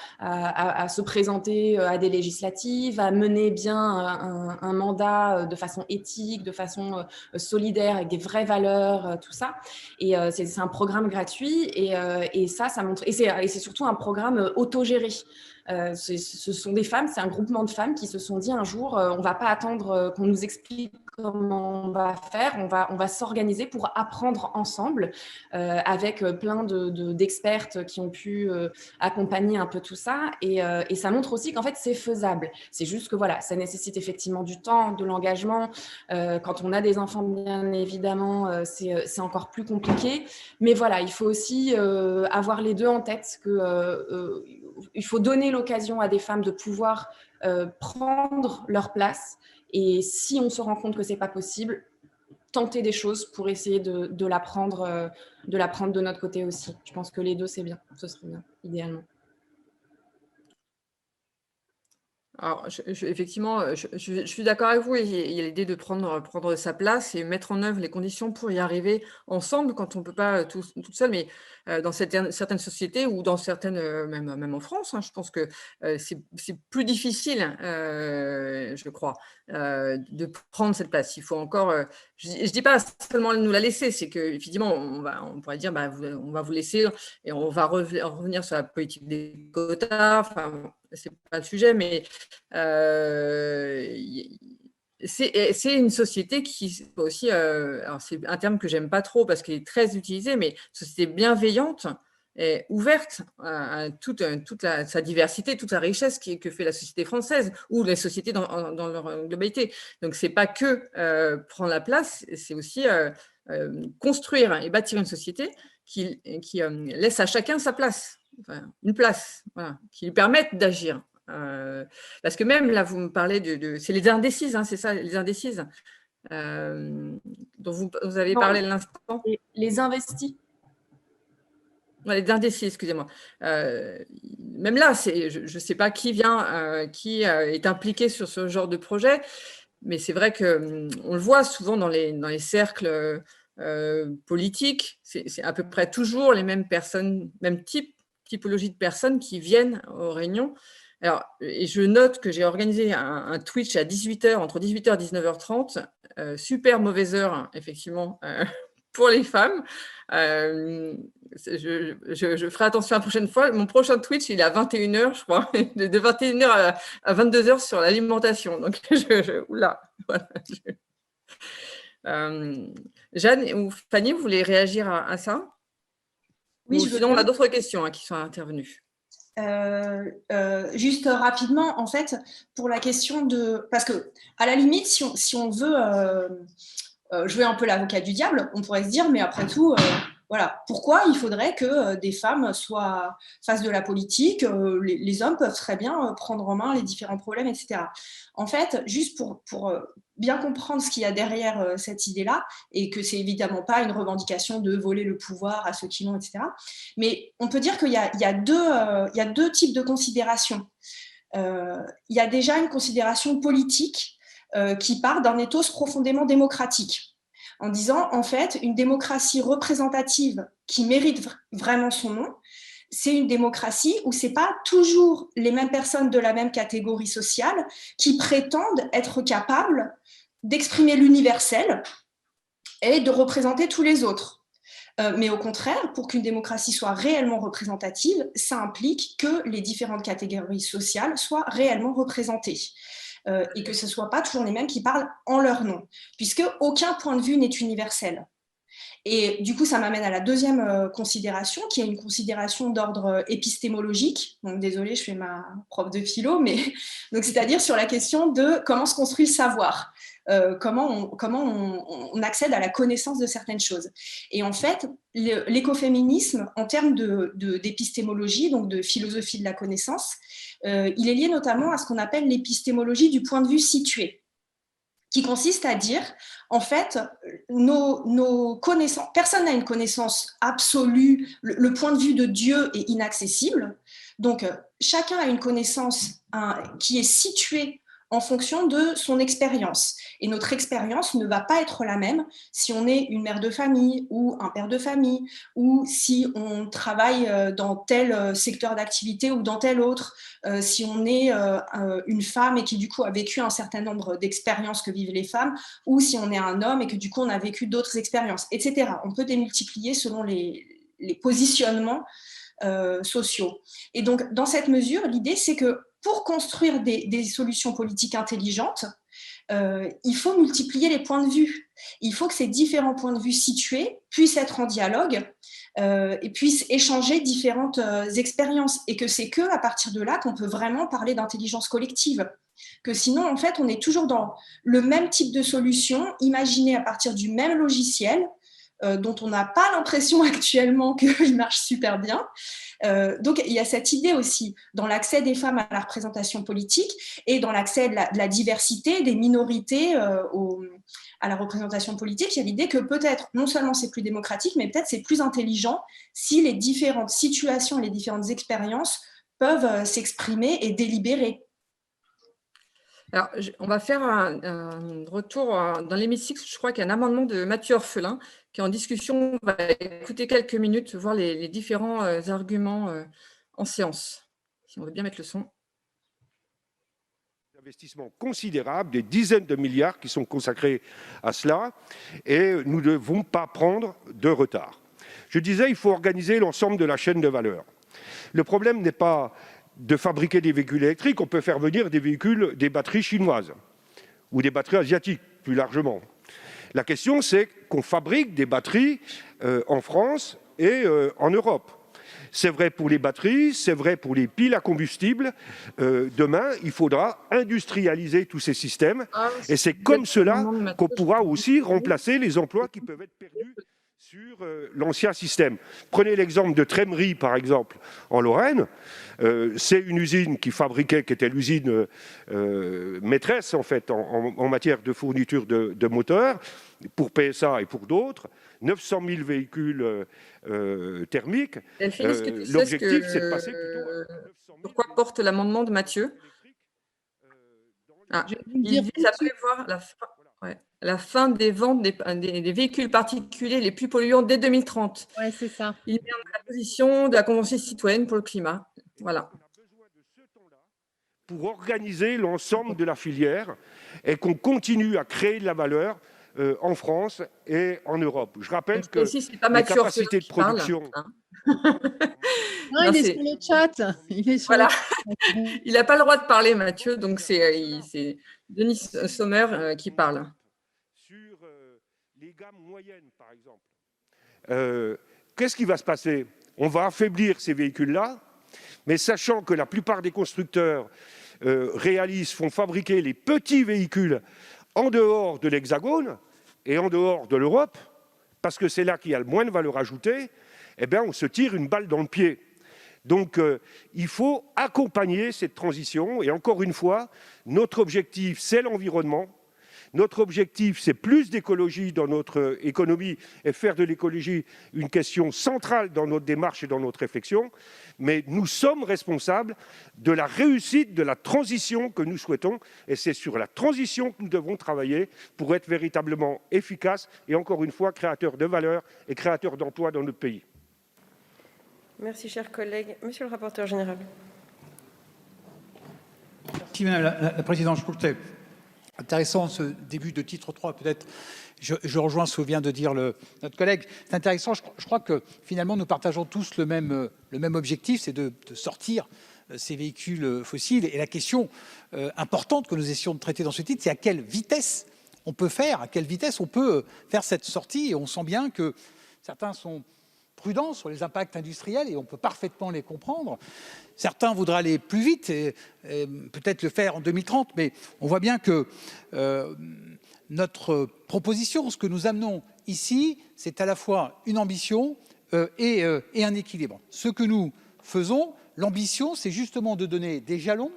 S5: se présenter à des législatives, à mener bien un mandat de façon éthique, de façon solidaire, avec des vraies valeurs, tout ça. Et c'est un programme gratuit et ça montre. Et c'est surtout un programme autogéré. Ce sont des femmes, c'est un groupement de femmes qui se sont dit un jour, on ne va pas attendre qu'on nous explique comment on va faire, on va s'organiser pour apprendre ensemble avec plein d'expertes qui ont pu accompagner un peu tout ça et ça montre aussi qu'en fait c'est faisable. C'est juste que voilà, ça nécessite effectivement du temps, de l'engagement. Quand on a des enfants, bien évidemment, c'est encore plus compliqué. Mais voilà, il faut aussi avoir les deux en tête, il faut donner l'occasion à des femmes de pouvoir prendre leur place. Et si on se rend compte que ce n'est pas possible, tenter des choses pour essayer de la prendre de notre côté aussi. Je pense que les deux, c'est bien. Ce serait bien, idéalement.
S2: Alors, effectivement, je suis d'accord avec vous. Il y a l'idée de prendre sa place et mettre en œuvre les conditions pour y arriver ensemble quand on ne peut pas tout seul. Mais dans certaines sociétés ou dans certaines, même en France, hein, je pense que c'est plus difficile, je crois, de prendre cette place. Il faut encore… je ne dis pas seulement nous la laisser, c'est qu'effectivement, on pourrait dire on va vous laisser et on va revenir sur la politique des quotas. Enfin, c'est pas le sujet, mais c'est une société qui aussi, alors c'est un terme que j'aime pas trop parce qu'il est très utilisé, mais société bienveillante et ouverte à toute sa diversité, toute sa richesse que fait la société française ou les sociétés dans leur globalité. Donc c'est pas que prendre la place, c'est aussi construire et bâtir une société qui laisse à chacun sa place. Enfin, une place, voilà, qui lui permettent d'agir. Parce que même là, vous me parlez c'est les indécises, hein, c'est ça, les indécises dont vous avez parlé à l'instant.
S5: Les investis.
S2: Ouais, les indécis, excusez-moi. Même là, je ne sais pas qui vient, qui est impliqué sur ce genre de projet, mais c'est vrai qu'on le voit souvent dans les cercles politiques. C'est à peu près toujours les mêmes personnes, même typologie de personnes qui viennent aux réunions. Alors, et je note que j'ai organisé un Twitch à 18h, entre 18h et 19h30, super mauvaise heure, effectivement, pour les femmes. Je ferai attention la prochaine fois. Mon prochain Twitch, il est à 21h, je crois, de 21h à 22h sur l'alimentation. Donc, oula, voilà. Jeanne ou Fanny, vous voulez réagir à ça? Oui, sinon, on a d'autres questions qui sont intervenues.
S3: Juste rapidement, en fait, pour la question de… Parce que, à la limite, si on veut jouer un peu l'avocat du diable, on pourrait se dire, mais après tout, voilà, pourquoi il faudrait que des femmes fassent de la politique, les hommes peuvent très bien prendre en main les différents problèmes, etc. En fait, juste pour bien comprendre ce qu'il y a derrière cette idée-là, et que c'est évidemment pas une revendication de voler le pouvoir à ceux qui l'ont, etc. Mais on peut dire qu'il y a deux types de considérations. Il y a déjà une considération politique qui part d'un ethos profondément démocratique, en disant, en fait, une démocratie représentative qui mérite vraiment son nom, c'est une démocratie où ce n'est pas toujours les mêmes personnes de la même catégorie sociale qui prétendent être capables d'exprimer l'universel et de représenter tous les autres. Mais au contraire, pour qu'une démocratie soit réellement représentative, ça implique que les différentes catégories sociales soient réellement représentées. Et que ce ne soit pas toujours les mêmes qui parlent en leur nom, puisque aucun point de vue n'est universel. Et du coup, ça m'amène à la deuxième considération, qui est une considération d'ordre épistémologique. Donc, désolée, je fais ma prof de philo, mais donc c'est-à-dire sur la question de comment se construit le savoir, comment on accède à la connaissance de certaines choses. Et en fait, l'écoféminisme, en termes d'épistémologie, donc de philosophie de la connaissance, il est lié notamment à ce qu'on appelle l'épistémologie du point de vue situé, qui consiste à dire, en fait, nos connaissances, personne n'a une connaissance absolue, le point de vue de Dieu est inaccessible, donc chacun a une connaissance qui est située en fonction de son expérience. Et notre expérience ne va pas être la même si on est une mère de famille ou un père de famille, ou si on travaille dans tel secteur d'activité ou dans tel autre, si on est une femme et qui du coup a vécu un certain nombre d'expériences que vivent les femmes, ou si on est un homme et que du coup on a vécu d'autres expériences, etc. On peut démultiplier selon les positionnements sociaux. Et donc, dans cette mesure, l'idée, c'est que pour construire des solutions politiques intelligentes, il faut multiplier les points de vue. Il faut que ces différents points de vue situés puissent être en dialogue et puissent échanger différentes expériences. Et que c'est qu'à partir de là qu'on peut vraiment parler d'intelligence collective. Que sinon, en fait, on est toujours dans le même type de solution, imaginé à partir du même logiciel, dont on n'a pas l'impression actuellement qu'il marche super bien. Donc, il y a cette idée aussi dans l'accès des femmes à la représentation politique et dans l'accès de la diversité, des minorités à la représentation politique. Il y a l'idée que peut-être, non seulement c'est plus démocratique, mais peut-être c'est plus intelligent si les différentes situations, les différentes expériences peuvent s'exprimer et délibérer.
S2: Alors, on va faire un retour dans l'hémicycle. Je crois qu'il y a un amendement de Mathieu Orphelin qui est en discussion. On va écouter quelques minutes, voir les différents arguments en séance. Si on veut bien mettre le son.
S8: Investissements considérables, des dizaines de milliards qui sont consacrés à cela, et nous ne devons pas prendre de retard. Je disais, il faut organiser l'ensemble de la chaîne de valeur. Le problème n'est pas de fabriquer des véhicules électriques, on peut faire venir des batteries chinoises ou des batteries asiatiques, plus largement. La question, c'est qu'on fabrique des batteries en France et en Europe. C'est vrai pour les batteries, c'est vrai pour les piles à combustible. Demain, il faudra industrialiser tous ces systèmes et c'est comme cela qu'on pourra aussi remplacer les emplois qui peuvent être perdus sur l'ancien système. Prenez l'exemple de Trémery, par exemple, en Lorraine. C'est une usine qui était l'usine maîtresse, en fait, en matière de fourniture de moteurs, pour PSA et pour d'autres. 900 000 véhicules thermiques. L'objectif, c'est de passer plutôt à 900 000.
S2: Pourquoi porte l'amendement de Mathieu? Il vise à prévoir la fin des ventes des véhicules particuliers les plus polluants dès 2030.
S6: Oui, c'est ça.
S2: Il met en position de la Convention citoyenne pour le climat. Voilà.
S8: On a besoin de ce temps-là pour organiser l'ensemble de la filière et qu'on continue à créer de la valeur en France et en Europe. Je rappelle que les capacités de production...
S6: Non, il est sur le chat.
S2: Il n'a pas le droit de parler, Mathieu, donc c'est Denis Sommer qui parle.
S8: Sur les gammes moyennes, par exemple, qu'est-ce qui va se passer? On va affaiblir ces véhicules-là, mais sachant que la plupart des constructeurs font fabriquer les petits véhicules en dehors de l'Hexagone et en dehors de l'Europe, parce que c'est là qu'il y a le moins de valeur ajoutée, eh bien, on se tire une balle dans le pied. Donc, il faut accompagner cette transition. Et encore une fois, notre objectif, c'est l'environnement. Notre objectif, c'est plus d'écologie dans notre économie et faire de l'écologie une question centrale dans notre démarche et dans notre réflexion. Mais nous sommes responsables de la réussite de la transition que nous souhaitons. Et c'est sur la transition que nous devons travailler pour être véritablement efficaces et encore une fois créateurs de valeur et créateurs d'emplois dans notre pays.
S9: Merci, chers collègues. Monsieur le rapporteur général.
S10: Merci, Madame la Présidente. Je crois que Intéressant ce début de titre 3, peut-être, je rejoins ce que vient de dire notre collègue. C'est intéressant, je crois que finalement nous partageons tous le même objectif, c'est de sortir ces véhicules fossiles. Et la question importante que nous essayons de traiter dans ce titre, c'est à quelle vitesse on peut faire cette sortie. Et on sent bien que certains sont prudents sur les impacts industriels et on peut parfaitement les comprendre. Certains voudraient aller plus vite et peut-être le faire en 2030, mais on voit bien que notre proposition, ce que nous amenons ici, c'est à la fois une ambition et un équilibre. Ce que nous faisons, l'ambition, c'est justement de donner des jalons,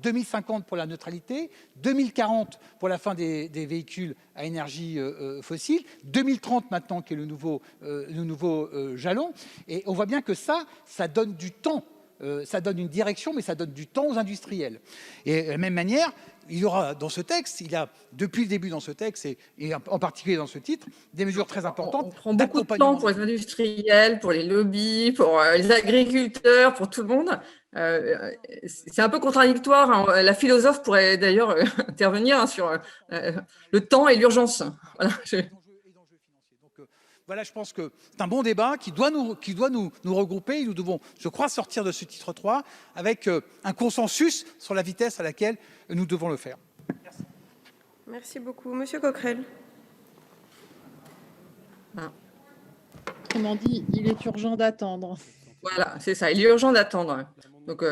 S10: 2050 pour la neutralité, 2040 pour la fin des véhicules à énergie fossile, 2030 maintenant qui est le nouveau jalon. Et on voit bien que ça donne du temps, ça donne une direction, mais ça donne du temps aux industriels. Et de la même manière, il y aura dans ce texte, il y a depuis le début dans ce texte, et en particulier dans ce titre, des mesures très importantes.
S2: On prend beaucoup de temps pour les industriels, pour les lobbies, pour les agriculteurs, pour tout le monde. C'est un peu contradictoire, hein. La philosophe pourrait d'ailleurs intervenir sur le temps et l'urgence. Voilà.
S10: Voilà, je pense que c'est un bon débat qui doit nous regrouper. Et nous devons, je crois, sortir de ce titre 3 avec un consensus sur la vitesse à laquelle nous devons le faire.
S9: Merci. Merci beaucoup. Monsieur Coquerel.
S6: Autrement dit, il est urgent d'attendre.
S2: Voilà, c'est ça, il est urgent d'attendre. Donc,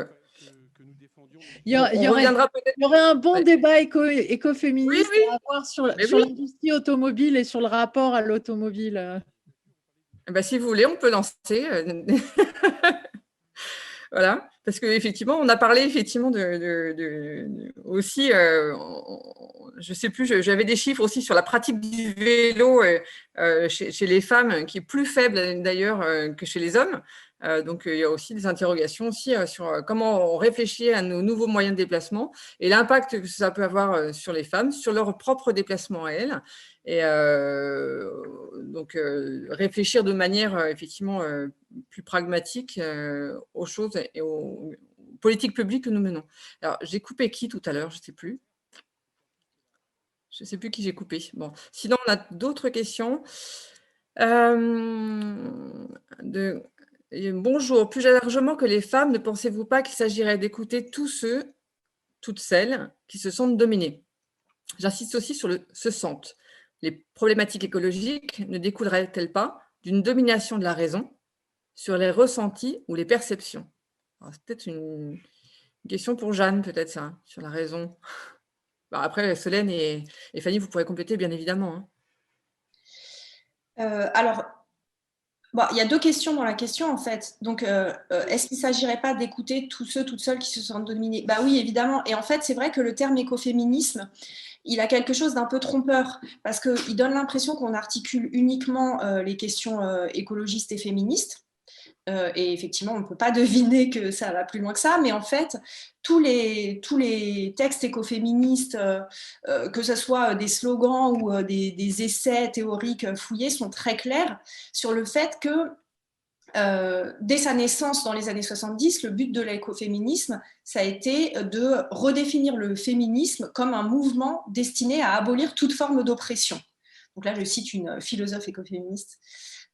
S6: il y aurait un bon débat écoféministe à avoir sur l'industrie automobile et sur le rapport à l'automobile.
S2: Si vous voulez, on peut lancer. Voilà, parce qu'effectivement, on a parlé effectivement aussi, je ne sais plus, j'avais des chiffres aussi sur la pratique du vélo chez les femmes, qui est plus faible d'ailleurs que chez les hommes. Donc, il y a aussi des interrogations aussi sur comment on réfléchit à nos nouveaux moyens de déplacement et l'impact que ça peut avoir sur les femmes, sur leur propre déplacement à elles. Et donc, réfléchir de manière effectivement plus pragmatique aux choses et aux politiques publiques que nous menons. Alors, j'ai coupé qui tout à l'heure? Je ne sais plus. Je ne sais plus qui j'ai coupé. Bon. Sinon, on a d'autres questions. Bonjour, plus largement que les femmes, ne pensez-vous pas qu'il s'agirait d'écouter tous ceux, toutes celles qui se sentent dominés? J'insiste aussi sur le « se sentent ». Les problématiques écologiques ne découleraient-elles pas d'une domination de la raison sur les ressentis ou les perceptions? C'est peut-être une question pour Jeanne, peut-être ça, sur la raison. Après, Solène et Fanny, vous pourrez compléter, bien évidemment.
S3: Alors, il y a deux questions dans la question, en fait. Donc, est-ce qu'il ne s'agirait pas d'écouter tous ceux, toutes celles qui se sentent dominés? Oui, évidemment. Et en fait, c'est vrai que le terme écoféminisme, il a quelque chose d'un peu trompeur, parce qu'il donne l'impression qu'on articule uniquement les questions écologistes et féministes. Et effectivement, on ne peut pas deviner que ça va plus loin que ça, mais en fait, tous les textes écoféministes, que ce soit des slogans ou des essais théoriques fouillés, sont très clairs sur le fait que dès sa naissance dans les années 70, le but de l'écoféminisme, ça a été de redéfinir le féminisme comme un mouvement destiné à abolir toute forme d'oppression. Donc là, je cite une philosophe écoféministe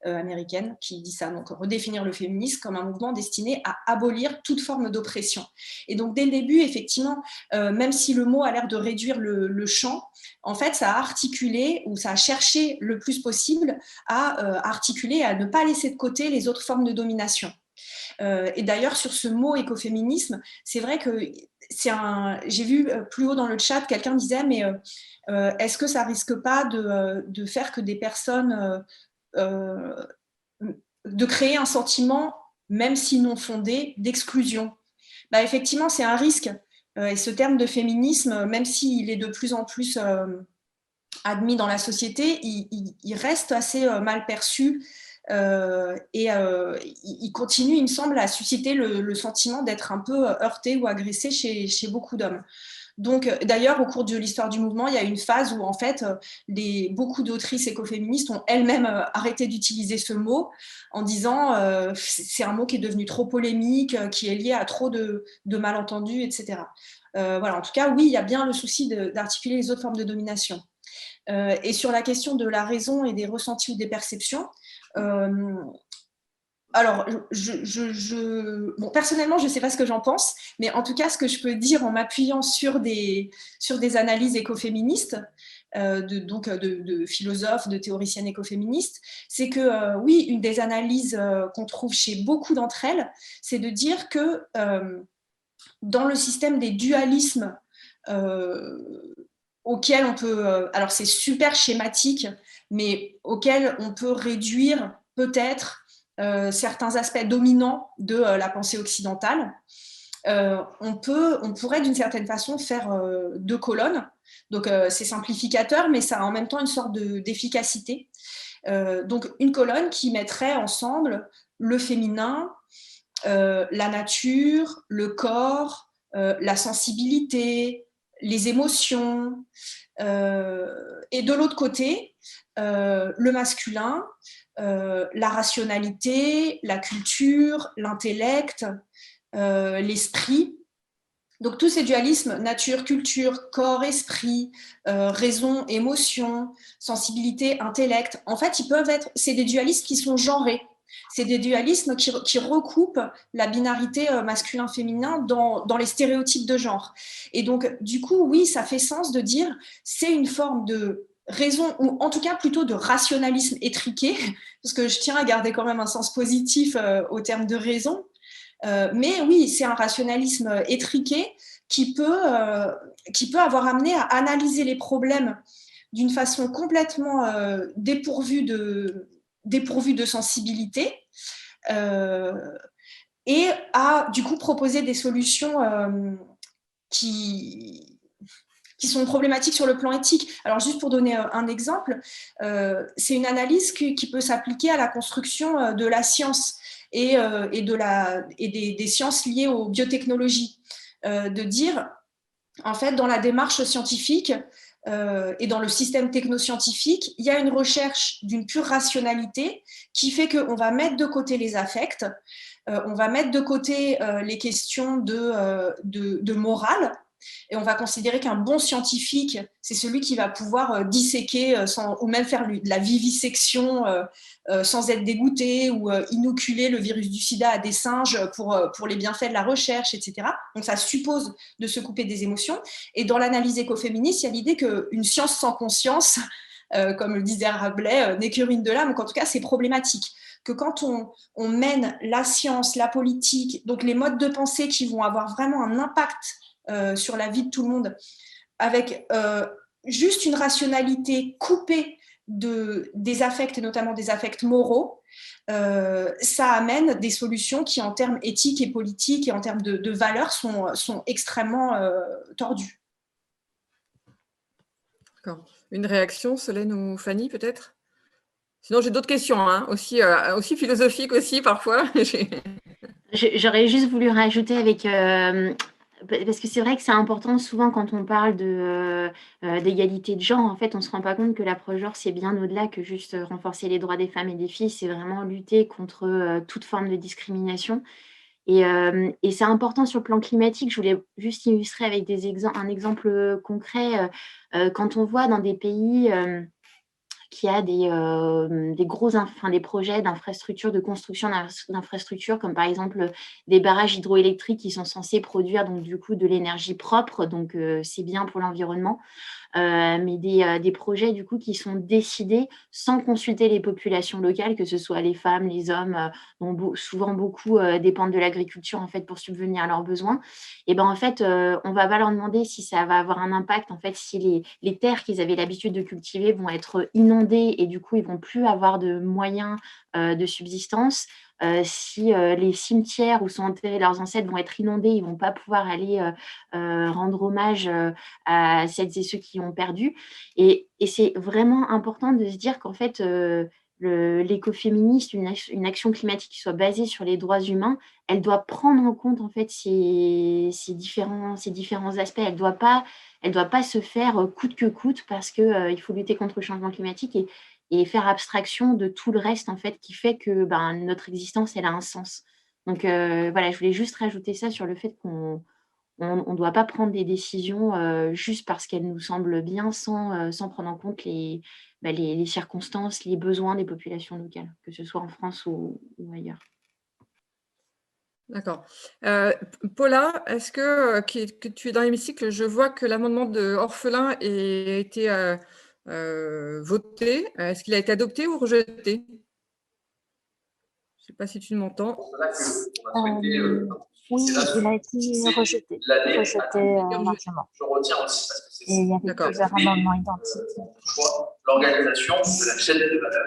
S3: américaine qui dit ça, donc redéfinir le féminisme comme un mouvement destiné à abolir toute forme d'oppression. Et donc dès le début, effectivement, même si le mot a l'air de réduire le champ, en fait, ça a articulé ou ça a cherché le plus possible à articuler, à ne pas laisser de côté les autres formes de domination. Et d'ailleurs, sur ce mot écoféminisme, c'est vrai que j'ai vu plus haut dans le chat, quelqu'un disait, mais est-ce que ça risque pas de faire que des personnes de créer un sentiment, même si non fondé, d'exclusion? Effectivement, c'est un risque. Et ce terme de féminisme, même s'il est de plus en plus admis dans la société, il reste assez mal perçu et il continue, il me semble, à susciter le sentiment d'être un peu heurté ou agressé chez beaucoup d'hommes. Donc, d'ailleurs, au cours de l'histoire du mouvement, il y a une phase où, en fait, beaucoup d'autrices écoféministes ont elles-mêmes arrêté d'utiliser ce mot en disant c'est un mot qui est devenu trop polémique, qui est lié à trop de malentendus, etc. Voilà, en tout cas, oui, il y a bien le souci d'articuler les autres formes de domination. Et sur la question de la raison et des ressentis ou des perceptions, alors, bon, personnellement, je ne sais pas ce que j'en pense, mais en tout cas, ce que je peux dire en m'appuyant sur des analyses écoféministes, de philosophes, de théoriciennes écoféministes, c'est que, oui, une des analyses qu'on trouve chez beaucoup d'entre elles, c'est de dire que dans le système des dualismes auxquels on peut, alors c'est super schématique, mais auxquels on peut réduire peut-être certains aspects dominants de la pensée occidentale, on pourrait d'une certaine façon faire deux colonnes. Donc c'est simplificateur, mais ça a en même temps une sorte d'efficacité. Donc une colonne qui mettrait ensemble le féminin, la nature, le corps, la sensibilité, les émotions, et de l'autre côté, le masculin, la rationalité, la culture, l'intellect, l'esprit. Donc tous ces dualismes, nature, culture, corps, esprit, raison, émotion, sensibilité, intellect, en fait, c'est des dualismes qui sont genrés. C'est des dualismes qui recoupent la binarité masculin-féminin dans les stéréotypes de genre. Et donc, du coup, oui, ça fait sens de dire c'est une forme de raison, ou en tout cas plutôt de rationalisme étriqué, parce que je tiens à garder quand même un sens positif au terme de raison. Mais oui, c'est un rationalisme étriqué qui peut avoir amené à analyser les problèmes d'une façon complètement dépourvue de sensibilité, et à du coup proposer des solutions qui sont problématiques sur le plan éthique. Alors juste pour donner un exemple, c'est une analyse qui peut s'appliquer à la construction de la science et des sciences liées aux biotechnologies. De dire, en fait, dans la démarche scientifique et dans le système technoscientifique, il y a une recherche d'une pure rationalité qui fait qu'on va mettre de côté les affects, on va mettre de côté les questions de morale, et on va considérer qu'un bon scientifique, c'est celui qui va pouvoir disséquer ou même faire de la vivisection sans être dégoûté, ou inoculer le virus du sida à des singes pour les bienfaits de la recherche, etc. Donc ça suppose de se couper des émotions. Et dans l'analyse écoféministe, il y a l'idée qu'une science sans conscience, comme le disait Rabelais, n'est que ruine de l'âme. Donc en tout cas, c'est problématique. Que quand on mène la science, la politique, donc les modes de pensée qui vont avoir vraiment un impact sur la vie de tout le monde, avec juste une rationalité coupée des affects, et notamment des affects moraux, ça amène des solutions qui, en termes éthiques et politiques et en termes de valeurs, sont extrêmement tordues.
S2: D'accord. Une réaction, Solène ou Fanny, peut-être? Sinon, j'ai d'autres questions, hein, aussi philosophiques aussi, parfois.
S1: J'aurais juste voulu rajouter avec... parce que c'est vrai que c'est important souvent quand on parle d'égalité de genre, en fait, on ne se rend pas compte que l'approche genre, c'est bien au-delà que juste renforcer les droits des femmes et des filles, c'est vraiment lutter contre toute forme de discrimination. Et c'est important sur le plan climatique. Je voulais juste illustrer avec un exemple concret. Quand on voit dans des pays qui a des projets d'infrastructures, de construction d'infrastructures, comme par exemple des barrages hydroélectriques qui sont censés produire donc du coup de l'énergie propre, donc c'est bien pour l'environnement. Mais des projets du coup qui sont décidés sans consulter les populations locales, que ce soit les femmes, les hommes, dont souvent beaucoup dépendent de l'agriculture en fait pour subvenir à leurs besoins. Et ben en fait, on va pas leur demander si ça va avoir un impact, en fait, si les terres qu'ils avaient l'habitude de cultiver vont être inondées et du coup ils vont plus avoir de moyens de subsistance. Si les cimetières où sont enterrés leurs ancêtres vont être inondés, ils ne vont pas pouvoir aller rendre hommage à celles et ceux qui ont perdu. Et c'est vraiment important de se dire qu'en fait, l'écoféministe, une action climatique qui soit basée sur les droits humains, elle doit prendre en compte en fait ces différents aspects. Elle doit pas se faire coûte que coûte parce qu'il faut lutter contre le changement climatique et faire abstraction de tout le reste en fait qui fait que notre existence elle a un sens. Donc voilà, je voulais juste rajouter ça sur le fait qu'on on ne doit pas prendre des décisions juste parce qu'elles nous semblent bien sans prendre en compte les circonstances, les besoins des populations locales, que ce soit en France ou ailleurs.
S2: D'accord. Paula, est-ce que tu es dans l'hémicycle? Je vois que l'amendement de Orphelin a été voté. Est-ce qu'il a été adopté ou rejeté? Je ne sais pas si tu m'entends.
S4: Oui, il a été rejeté largement. Et il y avait plusieurs amendements identiques.
S7: L'organisation de la chaîne de valeur.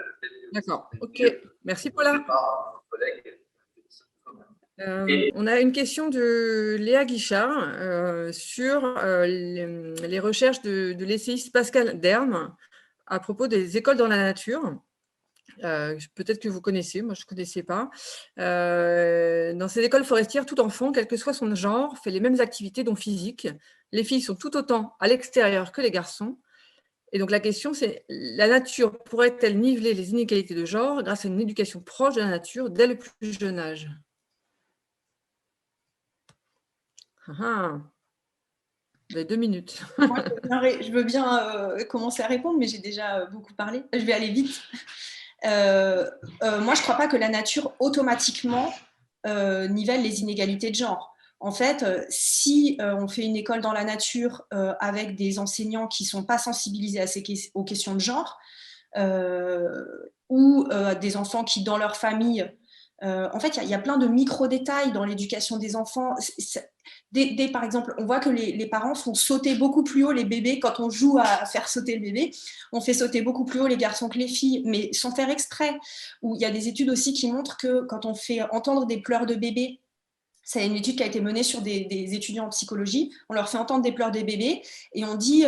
S2: D'accord, ok. Merci Paula. On a une question de Léa Guichard sur les recherches de l'essayiste Pascal Derme à propos des écoles dans la nature. Peut-être que vous connaissez, moi je ne connaissais pas. Dans ces écoles forestières, tout enfant, quel que soit son genre, fait les mêmes activités, dont physiques. Les filles sont tout autant à l'extérieur que les garçons. Et donc la question, c'est la nature pourrait-elle niveler les inégalités de genre grâce à une éducation proche de la nature dès le plus jeune âge? Vous avez 2 minutes.
S3: Moi, je veux bien commencer à répondre, mais j'ai déjà beaucoup parlé. Je vais aller vite. Moi, je ne crois pas que la nature automatiquement nivelle les inégalités de genre. En fait, si on fait une école dans la nature avec des enseignants qui ne sont pas sensibilisés aux questions de genre, ou des enfants qui, dans leur famille, en fait, il y a plein de micro-détails dans l'éducation des enfants. Par exemple, on voit que les parents font sauter beaucoup plus haut les bébés quand on joue à faire sauter le bébé. On fait sauter beaucoup plus haut les garçons que les filles, mais sans faire exprès. Ou il y a des études aussi qui montrent que quand on fait entendre des pleurs de bébés, c'est une étude qui a été menée sur des étudiants en psychologie, on leur fait entendre des pleurs des bébés et on dit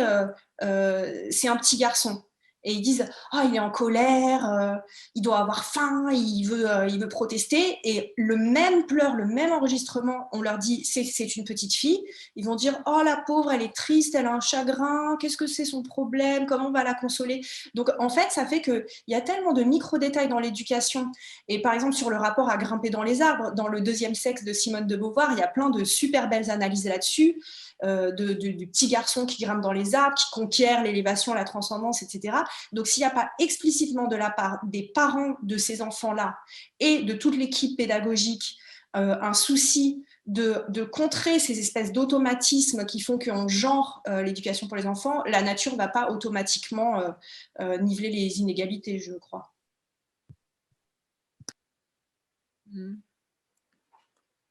S3: c'est un petit garçon. Et ils disent « Ah, il est en colère, il doit avoir faim, il veut protester. » Et le même pleur, le même enregistrement, on leur dit « C'est une petite fille. » Ils vont dire « Oh, la pauvre, elle est triste, elle a un chagrin. Qu'est-ce que c'est son problème? Comment on va la consoler ?» Donc, en fait, ça fait qu'il y a tellement de micro-détails dans l'éducation. Et par exemple, sur le rapport à grimper dans les arbres, dans Le deuxième sexe de Simone de Beauvoir, il y a plein de super belles analyses là-dessus. Du petit garçon qui grimpe dans les arbres, qui conquiert l'élévation, la transcendance, etc. Donc, s'il n'y a pas explicitement de la part des parents de ces enfants-là et de toute l'équipe pédagogique un souci de contrer ces espèces d'automatismes qui font qu'on genre l'éducation pour les enfants, la nature ne va pas automatiquement niveler les inégalités, je crois.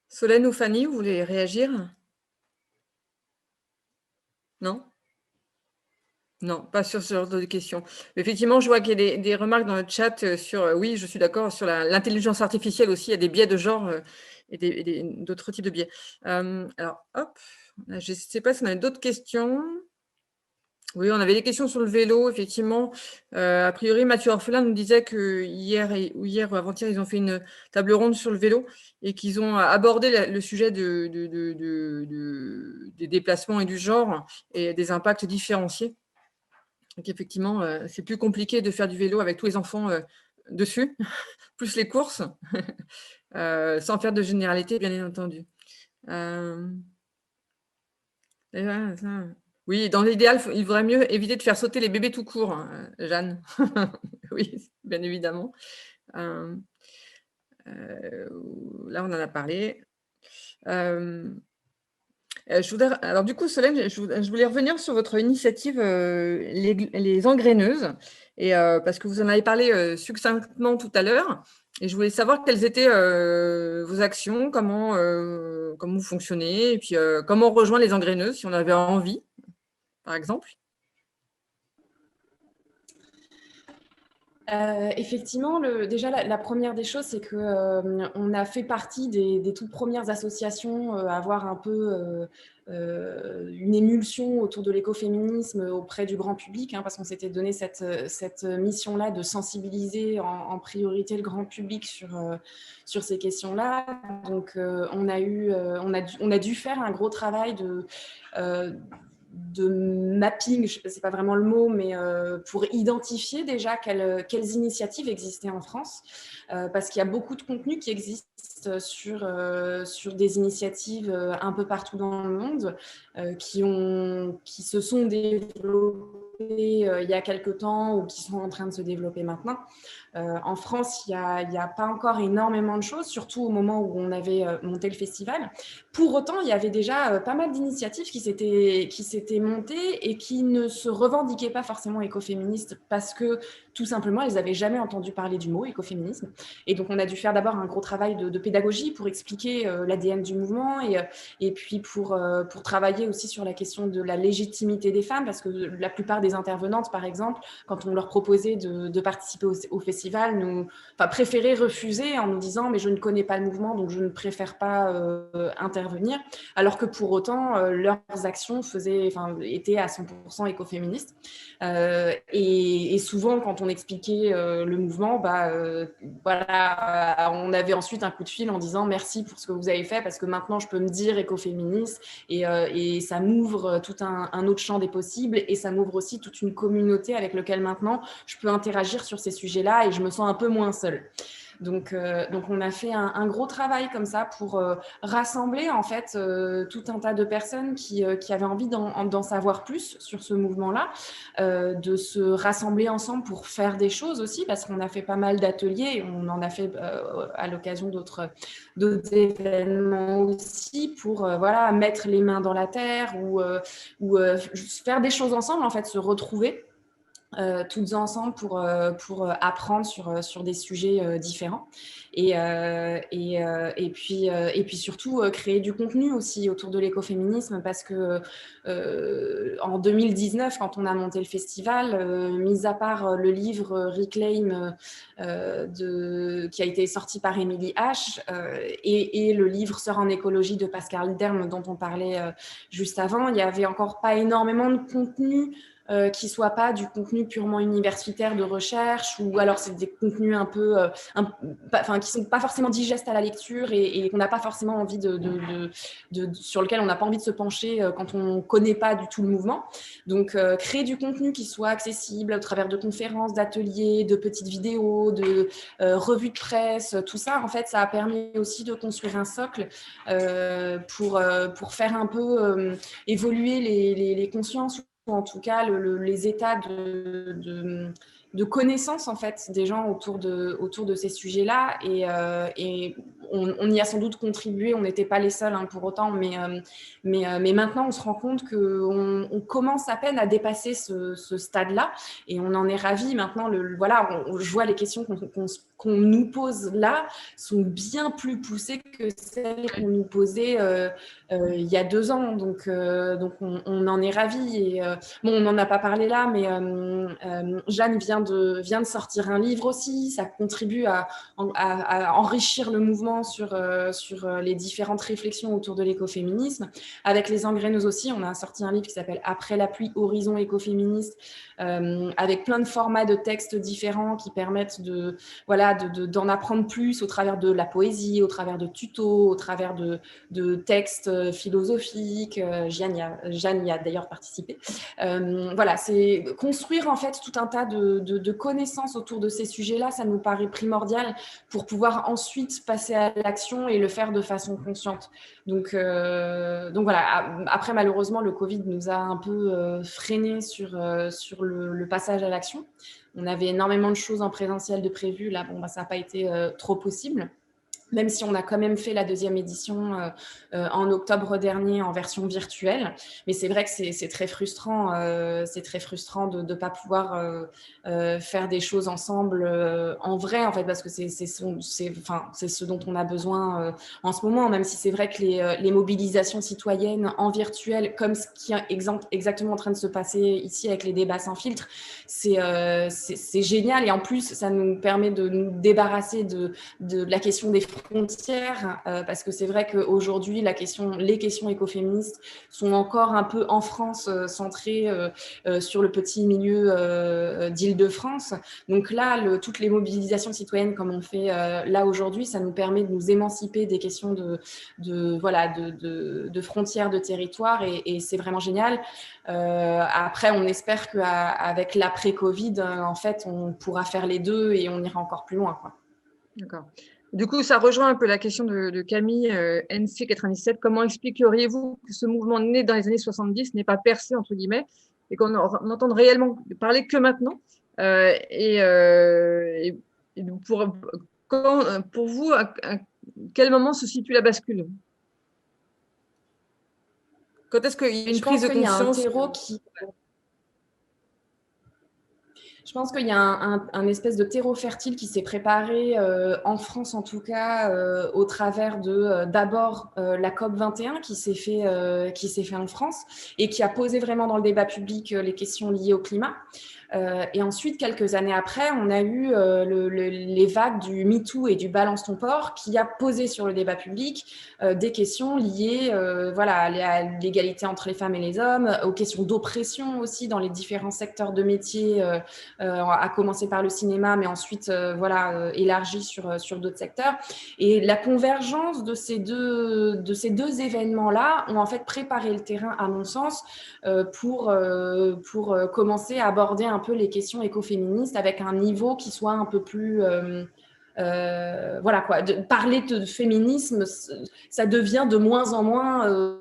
S2: Solène ou Fanny, vous voulez réagir? Non? Non, pas sur ce genre de questions. Effectivement, je vois qu'il y a des remarques dans le chat sur, oui, je suis d'accord, sur l'intelligence artificielle aussi, il y a des biais de genre et d'autres types de biais. Alors, hop, je ne sais pas si on a d'autres questions. Oui, on avait des questions sur le vélo, effectivement. A priori, Mathieu Orphelin nous disait que hier ou avant-hier, ils ont fait une table ronde sur le vélo et qu'ils ont abordé le sujet des déplacements et du genre et des impacts différenciés. Donc, effectivement, c'est plus compliqué de faire du vélo avec tous les enfants dessus, plus les courses, sans faire de généralité, bien entendu. Oui, dans l'idéal, il vaudrait mieux éviter de faire sauter les bébés tout court, hein, Jeanne. Oui, bien évidemment. Là, on en a parlé. Alors du coup, Solène, je voulais revenir sur votre initiative les engraineuses, et parce que vous en avez parlé succinctement tout à l'heure, et je voulais savoir quelles étaient vos actions, comment vous fonctionnez, et puis comment on rejoint les engraineuses si on avait envie, par exemple.
S5: Effectivement, déjà la première des choses, c'est qu'on a fait partie des toutes premières associations à avoir un peu une émulsion autour de l'écoféminisme auprès du grand public, hein, parce qu'on s'était donné cette mission-là de sensibiliser en priorité le grand public sur ces questions-là. Donc, on a dû faire un gros travail mapping, c'est pas vraiment le mot, mais pour identifier déjà quelles initiatives existaient en France, parce qu'il y a beaucoup de contenus qui existent sur des initiatives un peu partout dans le monde, qui se sont développées il y a quelque temps ou qui sont en train de se développer maintenant. En France, il n'y a pas encore énormément de choses, surtout au moment où on avait monté le festival. Pour autant, il y avait déjà pas mal d'initiatives qui s'étaient montées et qui ne se revendiquaient pas forcément écoféministes parce que, tout simplement, elles n'avaient jamais entendu parler du mot écoféminisme. Et donc, on a dû faire d'abord un gros travail de pédagogie pour expliquer l'ADN du mouvement et puis pour travailler aussi sur la question de la légitimité des femmes, parce que la plupart des intervenantes, par exemple, quand on leur proposait de participer au festival, préféraient refuser en nous disant « mais je ne connais pas le mouvement, donc je ne préfère pas intervenir », alors que pour autant, leurs actions étaient à 100% écoféministes. Et souvent, quand on expliquait le mouvement, on avait ensuite un coup de fil en disant « merci pour ce que vous avez fait, parce que maintenant, je peux me dire écoféministe » et ça m'ouvre tout un autre champ des possibles et ça m'ouvre aussi toute une communauté avec laquelle maintenant, je peux interagir sur ces sujets-là et je me sens un peu moins seule. Donc on a fait un gros travail comme ça pour rassembler en fait tout un tas de personnes qui avaient envie d'en savoir plus sur ce mouvement-là, de se rassembler ensemble pour faire des choses aussi, parce qu'on a fait pas mal d'ateliers, on en a fait à l'occasion d'autres événements aussi pour mettre les mains dans la terre ou faire des choses ensemble, en fait, se retrouver toutes ensemble pour apprendre sur des sujets différents et puis surtout créer du contenu aussi autour de l'écoféminisme, parce que en 2019, quand on a monté le festival, mis à part le livre Reclaim qui a été sorti par Émilie H et le livre Sœurs en écologie de Pascal Derme dont on parlait juste avant, il n'y avait encore pas énormément de contenu qui ne soit pas du contenu purement universitaire de recherche, ou alors c'est des contenus un peu, qui ne sont pas forcément digestes à la lecture et qu'on n'a pas forcément envie sur lequel on n'a pas envie de se pencher quand on ne connaît pas du tout le mouvement. Donc, créer du contenu qui soit accessible au travers de conférences, d'ateliers, de petites vidéos, de revues de presse, tout ça, en fait, ça a permis aussi de construire un socle pour faire un peu évoluer les consciences, ou en tout cas les états de connaissance en fait des gens autour de ces sujets-là, et on y a sans doute contribué, on n'était pas les seuls pour autant, mais maintenant on se rend compte qu'on commence à peine à dépasser ce stade-là, et on en est ravis. Maintenant, je vois les questions qu'on nous pose là sont bien plus poussées que celles qu'on nous posait il y a 2 ans, donc on en est ravis. Et on n'en a pas parlé là, mais Jeanne vient de sortir un livre aussi, ça contribue à enrichir le mouvement sur les différentes réflexions autour de l'écoféminisme. Avec les engraineuses aussi, on a sorti un livre qui s'appelle Après la pluie, horizon écoféministe, avec plein de formats de textes différents qui permettent d'en apprendre plus au travers de la poésie, au travers de tutos, au travers de textes philosophiques. Jeanne y a d'ailleurs participé. C'est construire en fait tout un tas de connaissances autour de ces sujets-là. Ça nous paraît primordial pour pouvoir ensuite passer à l'action et le faire de façon consciente. Donc voilà. Après, malheureusement, le Covid nous a un peu freiné sur le passage à l'action. On avait énormément de choses en présentiel de prévues. Là, ça n'a pas été trop possible, même si on a quand même fait la 2e édition en octobre dernier en version virtuelle. Mais c'est vrai que c'est très frustrant. C'est très frustrant de ne pas pouvoir faire des choses ensemble en vrai, en fait, parce que c'est ce dont on a besoin en ce moment, même si c'est vrai que les mobilisations citoyennes en virtuel, comme ce qui est exactement en train de se passer ici avec les débats sans filtre, c'est génial. Et en plus, ça nous permet de nous débarrasser de la question des frontières, parce que c'est vrai qu'aujourd'hui, les questions écoféministes sont encore un peu en France centrées sur le petit milieu d'Île-de-France. Donc là, toutes les mobilisations citoyennes comme on fait là aujourd'hui, ça nous permet de nous émanciper des questions de frontières, de territoire, et c'est vraiment génial. Après, on espère qu'avec l'après-Covid, en fait, on pourra faire les deux et on ira encore plus loin, quoi.
S2: D'accord. Du coup, ça rejoint un peu la question de Camille, NC97. Comment expliqueriez-vous que ce mouvement né dans les années 70 n'ait pas percé, entre guillemets, et qu'on n'entende réellement parler que maintenant pour vous, à quel moment se situe la bascule? Quand est-ce qu'il y a une prise de conscience?
S5: Je pense qu'il y a un espèce de terreau fertile qui s'est préparé, en France en tout cas, au travers d'abord la COP21 qui s'est fait en France et qui a posé vraiment dans le débat public les questions liées au climat. Et ensuite, quelques années après, on a eu les vagues du MeToo et du Balance ton port qui a posé sur le débat public des questions liées à l'égalité entre les femmes et les hommes, aux questions d'oppression aussi dans les différents secteurs de métiers, à commencer par le cinéma, mais ensuite élargi sur d'autres secteurs. Et la convergence de ces deux événements-là ont en fait préparé le terrain, à mon sens, pour commencer à aborder un peu les questions écoféministes avec un niveau qui soit un peu plus parler de féminisme, ça devient de moins en moins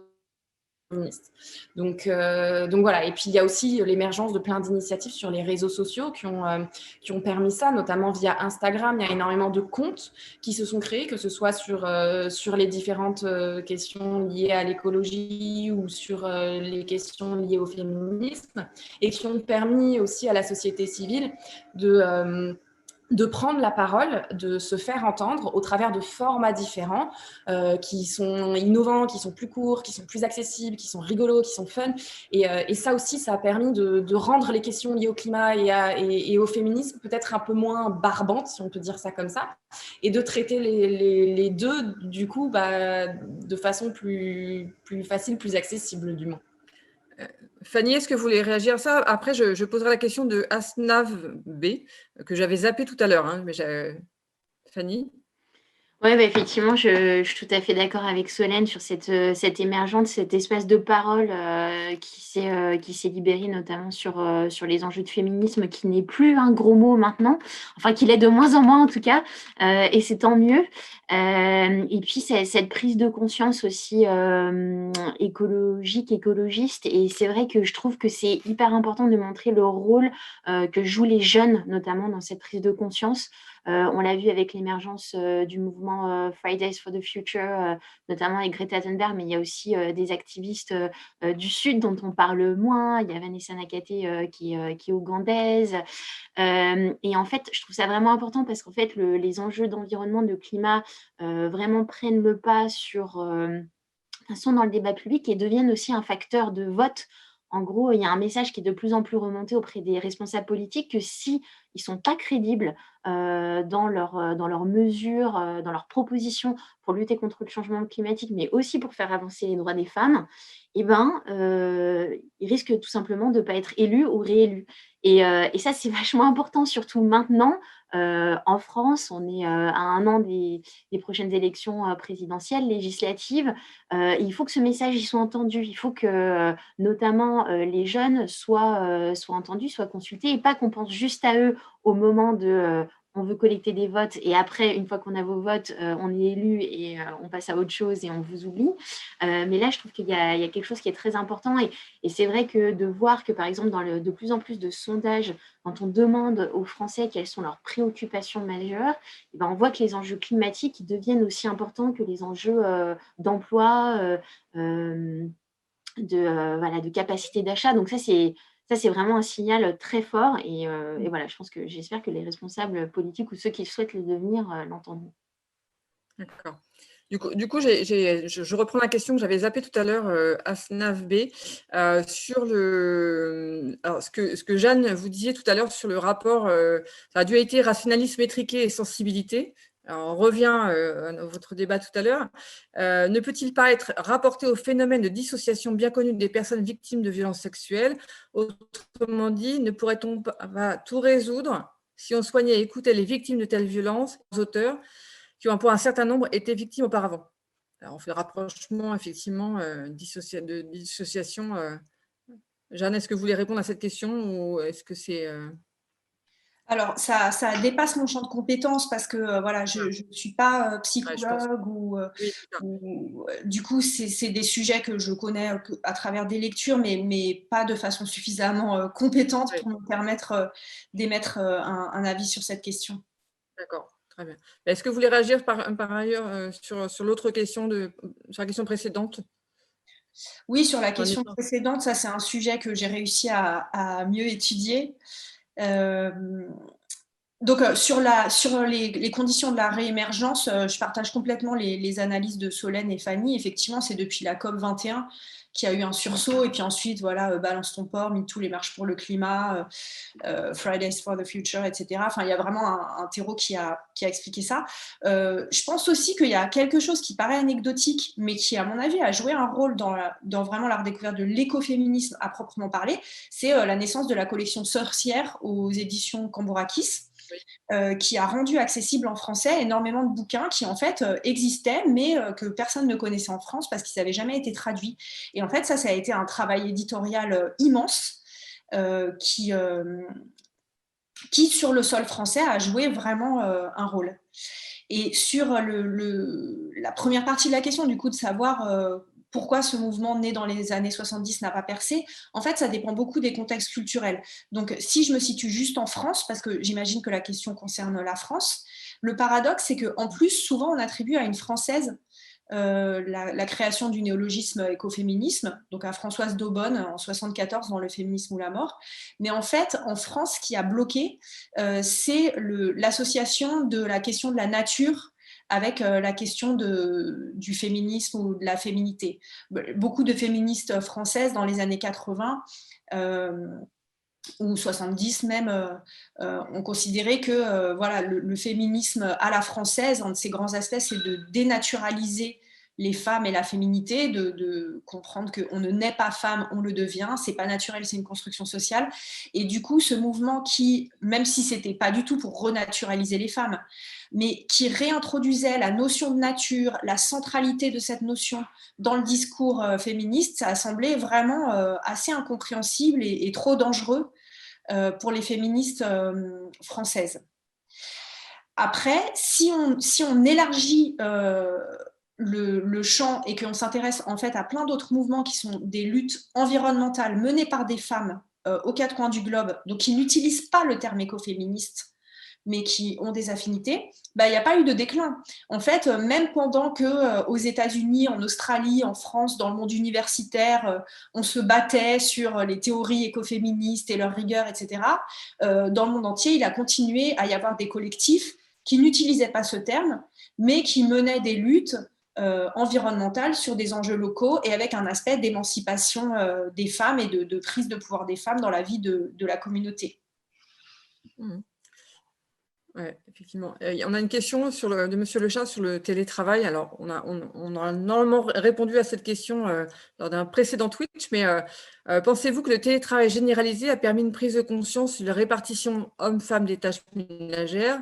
S5: féministe. Donc voilà. Et puis il y a aussi l'émergence de plein d'initiatives sur les réseaux sociaux qui ont permis ça, notamment via Instagram. Il y a énormément de comptes qui se sont créés, que ce soit sur les différentes questions liées à l'écologie ou sur les questions liées au féminisme, et qui ont permis aussi à la société civile de prendre la parole, de se faire entendre au travers de formats différents qui sont innovants, qui sont plus courts, qui sont plus accessibles, qui sont rigolos, qui sont fun. Et ça aussi, ça a permis de rendre les questions liées au climat et au féminisme peut-être un peu moins barbantes, si on peut dire ça comme ça, et de traiter les deux, du coup, de façon plus facile, plus accessible, du moins.
S2: Fanny, est-ce que vous voulez réagir à ça? Après, je poserai la question de Asnav B, que j'avais zappé tout à l'heure. Fanny?
S1: Oui, effectivement, je suis tout à fait d'accord avec Solène sur cette émergence, cet espace de parole qui s'est libéré notamment sur les enjeux de féminisme, qui n'est plus un gros mot maintenant, enfin qu'il est de moins en moins en tout cas, et c'est tant mieux. Et puis cette prise de conscience aussi écologiste, et c'est vrai que je trouve que c'est hyper important de montrer le rôle que jouent les jeunes, notamment dans cette prise de conscience. On l'a vu avec l'émergence du mouvement Fridays for the Future, notamment avec Greta Thunberg, mais il y a aussi des activistes du Sud dont on parle moins. Il y a Vanessa Nakate qui est ougandaise. Et en fait, je trouve ça vraiment important parce qu'en fait, les enjeux d'environnement, de climat vraiment prennent le pas sont dans le débat public et deviennent aussi un facteur de vote. En gros, il y a un message qui est de plus en plus remonté auprès des responsables politiques que s'ils ne sont pas crédibles dans leurs mesures, dans leurs propositions pour lutter contre le changement climatique, mais aussi pour faire avancer les droits des femmes, ils risquent tout simplement de ne pas être élus ou réélus. Et ça, c'est vachement important, surtout maintenant. En France, on est à un an des prochaines élections présidentielles, législatives. Il faut que ce message y soit entendu. Il faut que notamment les jeunes soient entendus, soient consultés, et pas qu'on pense juste à eux au moment de on veut collecter des votes, et après, une fois qu'on a vos votes, on est élu et on passe à autre chose et on vous oublie. Mais là, je trouve qu'il y a quelque chose qui est très important, et c'est vrai que de voir que, par exemple, dans de plus en plus de sondages, quand on demande aux Français quelles sont leurs préoccupations majeures, on voit que les enjeux climatiques deviennent aussi importants que les enjeux d'emploi, de capacité d'achat. Donc ça, c'est vraiment un signal très fort. Et voilà, j'espère que les responsables politiques ou ceux qui souhaitent le devenir l'entendront.
S2: D'accord. Du coup, je reprends la question que j'avais zappée tout à l'heure, Asnav B, sur ce que Jeanne vous disiez tout à l'heure sur le rapport, ça a dualité rationalisme étriqué et sensibilité. Alors, on revient à votre débat tout à l'heure. Ne peut-il pas être rapporté au phénomène de dissociation bien connu des personnes victimes de violences sexuelles? Autrement dit, ne pourrait-on pas tout résoudre si on soignait et écoutait les victimes de telles violences, les auteurs, qui ont pour un certain nombre été victimes auparavant? Alors, on fait le rapprochement, effectivement, de dissociation. Jeanne, est-ce que vous voulez répondre à cette question ou est-ce que c'est…
S3: Alors, ça dépasse mon champ de compétences parce que voilà, je ne suis pas psychologue du coup, c'est des sujets que je connais à travers des lectures, mais pas de façon suffisamment compétente pour me permettre d'émettre un avis sur cette question.
S2: D'accord, très bien. Est-ce que vous voulez réagir par ailleurs sur l'autre question, sur la question précédente?
S3: Oui, sur la question précédente, ça c'est un sujet que j'ai réussi à mieux étudier. Donc, sur les conditions de la réémergence, je partage complètement les analyses de Solène et Fanny. Effectivement, c'est depuis la COP21 qu'il y a eu un sursaut. Et puis ensuite, voilà, Balance ton port, MeToo, les marches pour le climat, Fridays for the Future, etc. Enfin, il y a vraiment un terreau qui a expliqué ça. Je pense aussi qu'il y a quelque chose qui paraît anecdotique, mais qui, à mon avis, a joué un rôle dans vraiment la redécouverte de l'écoféminisme à proprement parler. C'est la naissance de la collection Sorcières aux éditions Cambourakis. Qui a rendu accessible en français énormément de bouquins qui en fait existaient mais que personne ne connaissait en France parce qu'ils n'avaient jamais été traduits. Et en fait ça a été un travail éditorial immense qui sur le sol français a joué vraiment un rôle. Et sur la première partie de la question, du coup, de savoir pourquoi ce mouvement né dans les années 70 n'a pas percé, en fait, ça dépend beaucoup des contextes culturels. Donc, si je me situe juste en France, parce que j'imagine que la question concerne la France, le paradoxe, c'est qu'en plus, souvent, on attribue à une Française la création du néologisme écoféminisme, donc à Françoise d'Aubonne en 1974 dans Le féminisme ou la mort. Mais en fait, en France, ce qui a bloqué, c'est l'association de la question de la nature avec la question du féminisme ou de la féminité. Beaucoup de féministes françaises dans les années 80 ou 70 même, ont considéré que voilà, le féminisme à la française, un de ses grands aspects, c'est de dénaturaliser les femmes et la féminité, de comprendre qu'on ne naît pas femme, on le devient, c'est pas naturel, c'est une construction sociale. Et du coup, ce mouvement qui, même si c'était pas du tout pour renaturaliser les femmes, mais qui réintroduisait la notion de nature, la centralité de cette notion dans le discours féministe, ça a semblé vraiment assez incompréhensible et trop dangereux pour les féministes françaises. Après, si on élargit le champ et qu'on s'intéresse en fait à plein d'autres mouvements qui sont des luttes environnementales menées par des femmes aux quatre coins du globe, donc qui n'utilisent pas le terme écoféministe, mais qui ont des affinités, il n'y a pas eu de déclin. En fait, même pendant qu'aux États-Unis, en Australie, en France, dans le monde universitaire, on se battait sur les théories écoféministes et leur rigueur, etc., dans le monde entier, il a continué à y avoir des collectifs qui n'utilisaient pas ce terme, mais qui menaient des luttes environnementales sur des enjeux locaux et avec un aspect d'émancipation des femmes et de prise de pouvoir des femmes dans la vie de la communauté.
S2: Oui, effectivement. On a une question de Monsieur Lechat sur le télétravail. Alors, on a normalement répondu à cette question lors d'un précédent Twitch, mais pensez-vous que le télétravail généralisé a permis une prise de conscience sur la répartition hommes-femmes des tâches ménagères,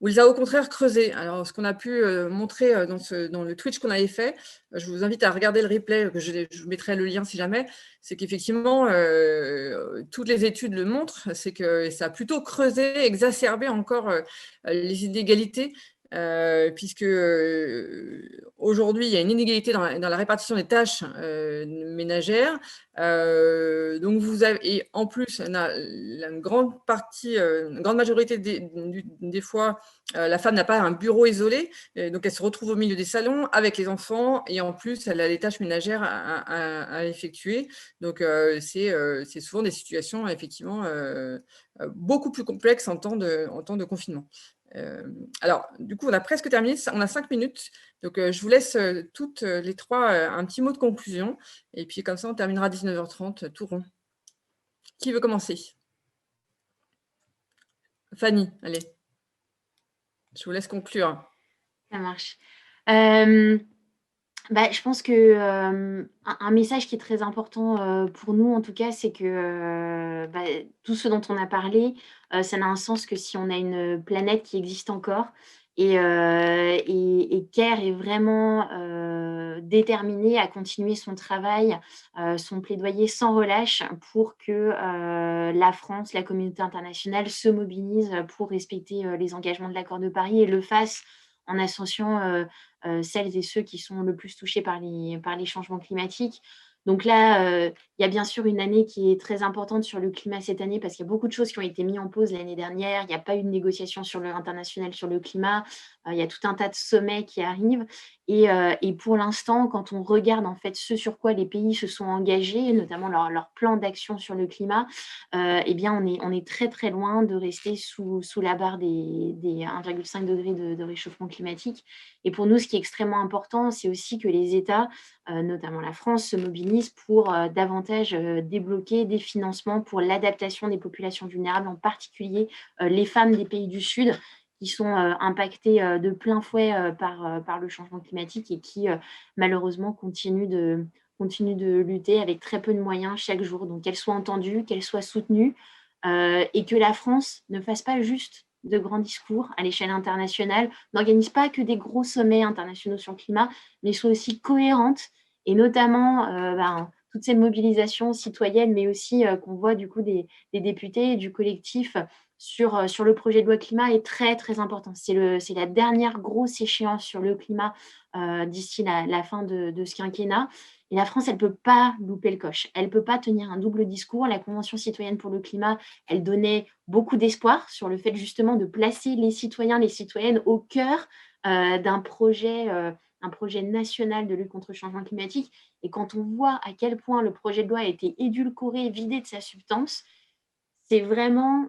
S2: ou il a au contraire creusé? Alors, ce qu'on a pu montrer dans le Twitch qu'on avait fait, je vous invite à regarder le replay, que je vous mettrai le lien si jamais, c'est qu'effectivement, toutes les études le montrent, c'est que ça a plutôt creusé, exacerbé encore les inégalités, puisque aujourd'hui, il y a une inégalité dans la répartition des tâches ménagères. Donc, vous avez, et en plus, une grande majorité des fois, la femme n'a pas un bureau isolé, donc elle se retrouve au milieu des salons avec les enfants et en plus, elle a les tâches ménagères à effectuer. Donc, c'est souvent des situations effectivement beaucoup plus complexes en temps de confinement. Alors, du coup, on a presque terminé, on a 5 minutes, donc je vous laisse toutes les trois un petit mot de conclusion, et puis comme ça, on terminera à 19h30, tout rond. Qui veut commencer? Fanny, allez. Je vous laisse conclure.
S1: Ça marche. Je pense que un message qui est très important pour nous, en tout cas, c'est que tout ce dont on a parlé, ça n'a un sens que si on a une planète qui existe encore. Et CARE est vraiment déterminé à continuer son travail, son plaidoyer sans relâche pour que la France, la communauté internationale se mobilise pour respecter les engagements de l'accord de Paris et le fasse en associant celles et ceux qui sont le plus touchés par les changements climatiques. Donc là, il y a bien sûr une année qui est très importante sur le climat cette année parce qu'il y a beaucoup de choses qui ont été mises en pause l'année dernière. Il n'y a pas eu de négociation internationale sur le climat. Il y a tout un tas de sommets qui arrivent. Et pour l'instant, quand on regarde en fait ce sur quoi les pays se sont engagés, notamment leur plan d'action sur le climat, eh bien on est très très loin de rester sous la barre des 1,5 degrés de réchauffement climatique. Et pour nous, ce qui est extrêmement important, c'est aussi que les États, notamment la France, se mobilisent pour davantage débloquer des financements pour l'adaptation des populations vulnérables, en particulier les femmes des pays du Sud, qui sont impactées de plein fouet par le changement climatique et qui, malheureusement, continuent de lutter avec très peu de moyens chaque jour. Donc, qu'elles soient entendues, qu'elles soient soutenues et que la France ne fasse pas juste de grands discours à l'échelle internationale, n'organise pas que des gros sommets internationaux sur le climat, mais soit aussi cohérente et notamment toutes ces mobilisations citoyennes, mais aussi qu'on voit du coup des députés et du collectif sur le projet de loi climat est très, très important. C'est la dernière grosse échéance sur le climat d'ici la fin de ce quinquennat. Et la France, elle ne peut pas louper le coche. Elle ne peut pas tenir un double discours. La Convention citoyenne pour le climat, elle donnait beaucoup d'espoir sur le fait justement de placer les citoyens, les citoyennes au cœur d'un projet national de lutte contre le changement climatique. Et quand on voit à quel point le projet de loi a été édulcoré, vidé de sa substance, c'est vraiment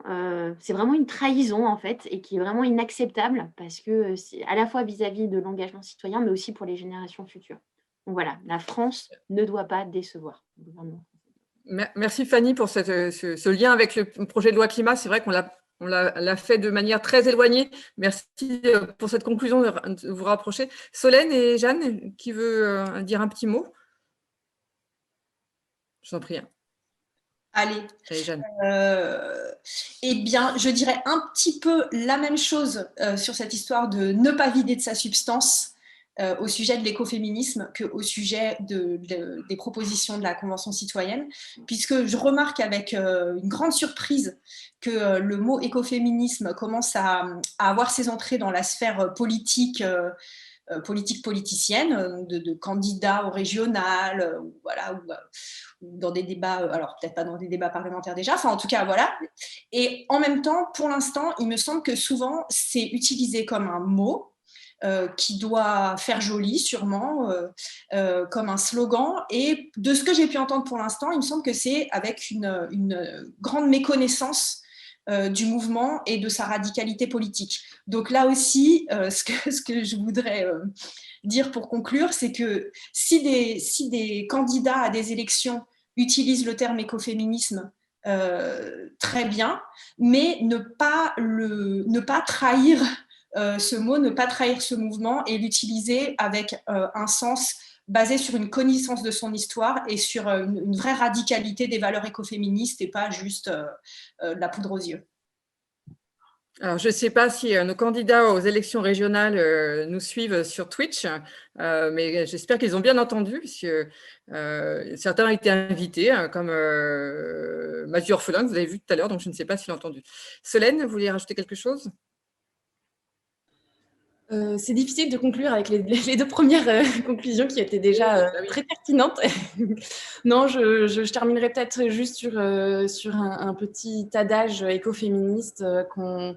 S1: une trahison en fait et qui est vraiment inacceptable parce que c'est à la fois vis-à-vis de l'engagement citoyen mais aussi pour les générations futures. Donc voilà, la France ne doit pas décevoir le gouvernement.
S2: Merci Fanny pour ce lien avec le projet de loi climat. C'est vrai qu'on l'a fait de manière très éloignée. Merci pour cette conclusion de vous rapprocher. Solène et Jeanne, qui veut dire un petit mot? Je vous en prie.
S3: Allez,
S2: Jeanne.
S3: Eh bien, je dirais un petit peu la même chose sur cette histoire de ne pas vider de sa substance au sujet de l'écoféminisme qu'au sujet des propositions de la Convention citoyenne, puisque je remarque avec une grande surprise que le mot écoféminisme commence à avoir ses entrées dans la sphère politicienne, de candidats au régional, voilà, ou dans des débats, alors peut-être pas dans des débats parlementaires déjà, enfin en tout cas voilà. Et en même temps, pour l'instant, il me semble que souvent c'est utilisé comme un mot qui doit faire joli sûrement, comme un slogan. Et de ce que j'ai pu entendre pour l'instant, il me semble que c'est avec une grande méconnaissance du mouvement et de sa radicalité politique. Donc là aussi, ce que je voudrais dire pour conclure, c'est que si des candidats à des élections utilisent le terme écoféminisme, très bien, mais ne pas trahir ce mot, ne pas trahir ce mouvement et l'utiliser avec un sens basé sur une connaissance de son histoire et sur une vraie radicalité des valeurs écoféministes et pas juste de la poudre aux yeux.
S2: Alors, je ne sais pas si nos candidats aux élections régionales nous suivent sur Twitch, mais j'espère qu'ils ont bien entendu, puisque certains ont été invités, comme Mathieu Orphelin, que vous avez vu tout à l'heure, donc je ne sais pas s'il a entendu. Solène, vous vouliez rajouter quelque chose ?
S5: C'est difficile de conclure avec les deux premières conclusions qui étaient déjà très pertinentes. Non, je terminerai peut-être juste sur un petit adage écoféministe qu'on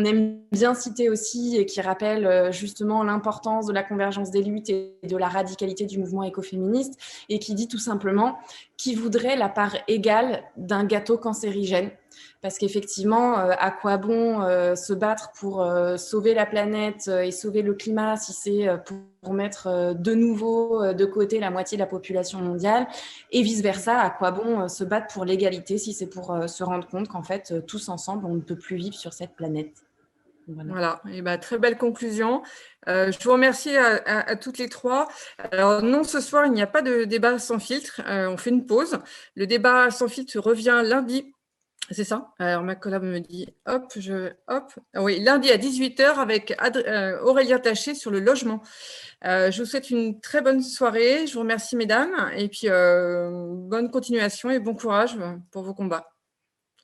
S5: aime bien citer aussi et qui rappelle justement l'importance de la convergence des luttes et de la radicalité du mouvement écoféministe et qui dit tout simplement qui voudrait la part égale d'un gâteau cancérigène. Parce qu'effectivement, à quoi bon se battre pour sauver la planète et sauver le climat si c'est pour mettre de nouveau de côté la moitié de la population mondiale et vice-versa, à quoi bon se battre pour l'égalité si c'est pour se rendre compte qu'en fait, tous ensemble, on ne peut plus vivre sur cette planète.
S2: Voilà, et très belle conclusion. Je vous remercie à toutes les trois. Alors non, ce soir, il n'y a pas de débat sans filtre. On fait une pause. Le débat sans filtre revient lundi. C'est ça. Alors ma collab me dit, oui, lundi à 18h avec Aurélien Taché sur le logement. Je vous souhaite une très bonne soirée. Je vous remercie, mesdames. Et puis, bonne continuation et bon courage pour vos combats.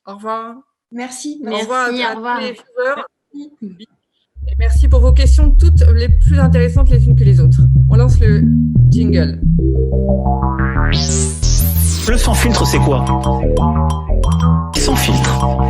S2: Au revoir.
S3: Merci.
S2: Au revoir à tous les viewers. Et merci pour vos questions, toutes les plus intéressantes les unes que les autres. On lance le jingle.
S11: Le sans filtre, c'est quoi? Sans filtre.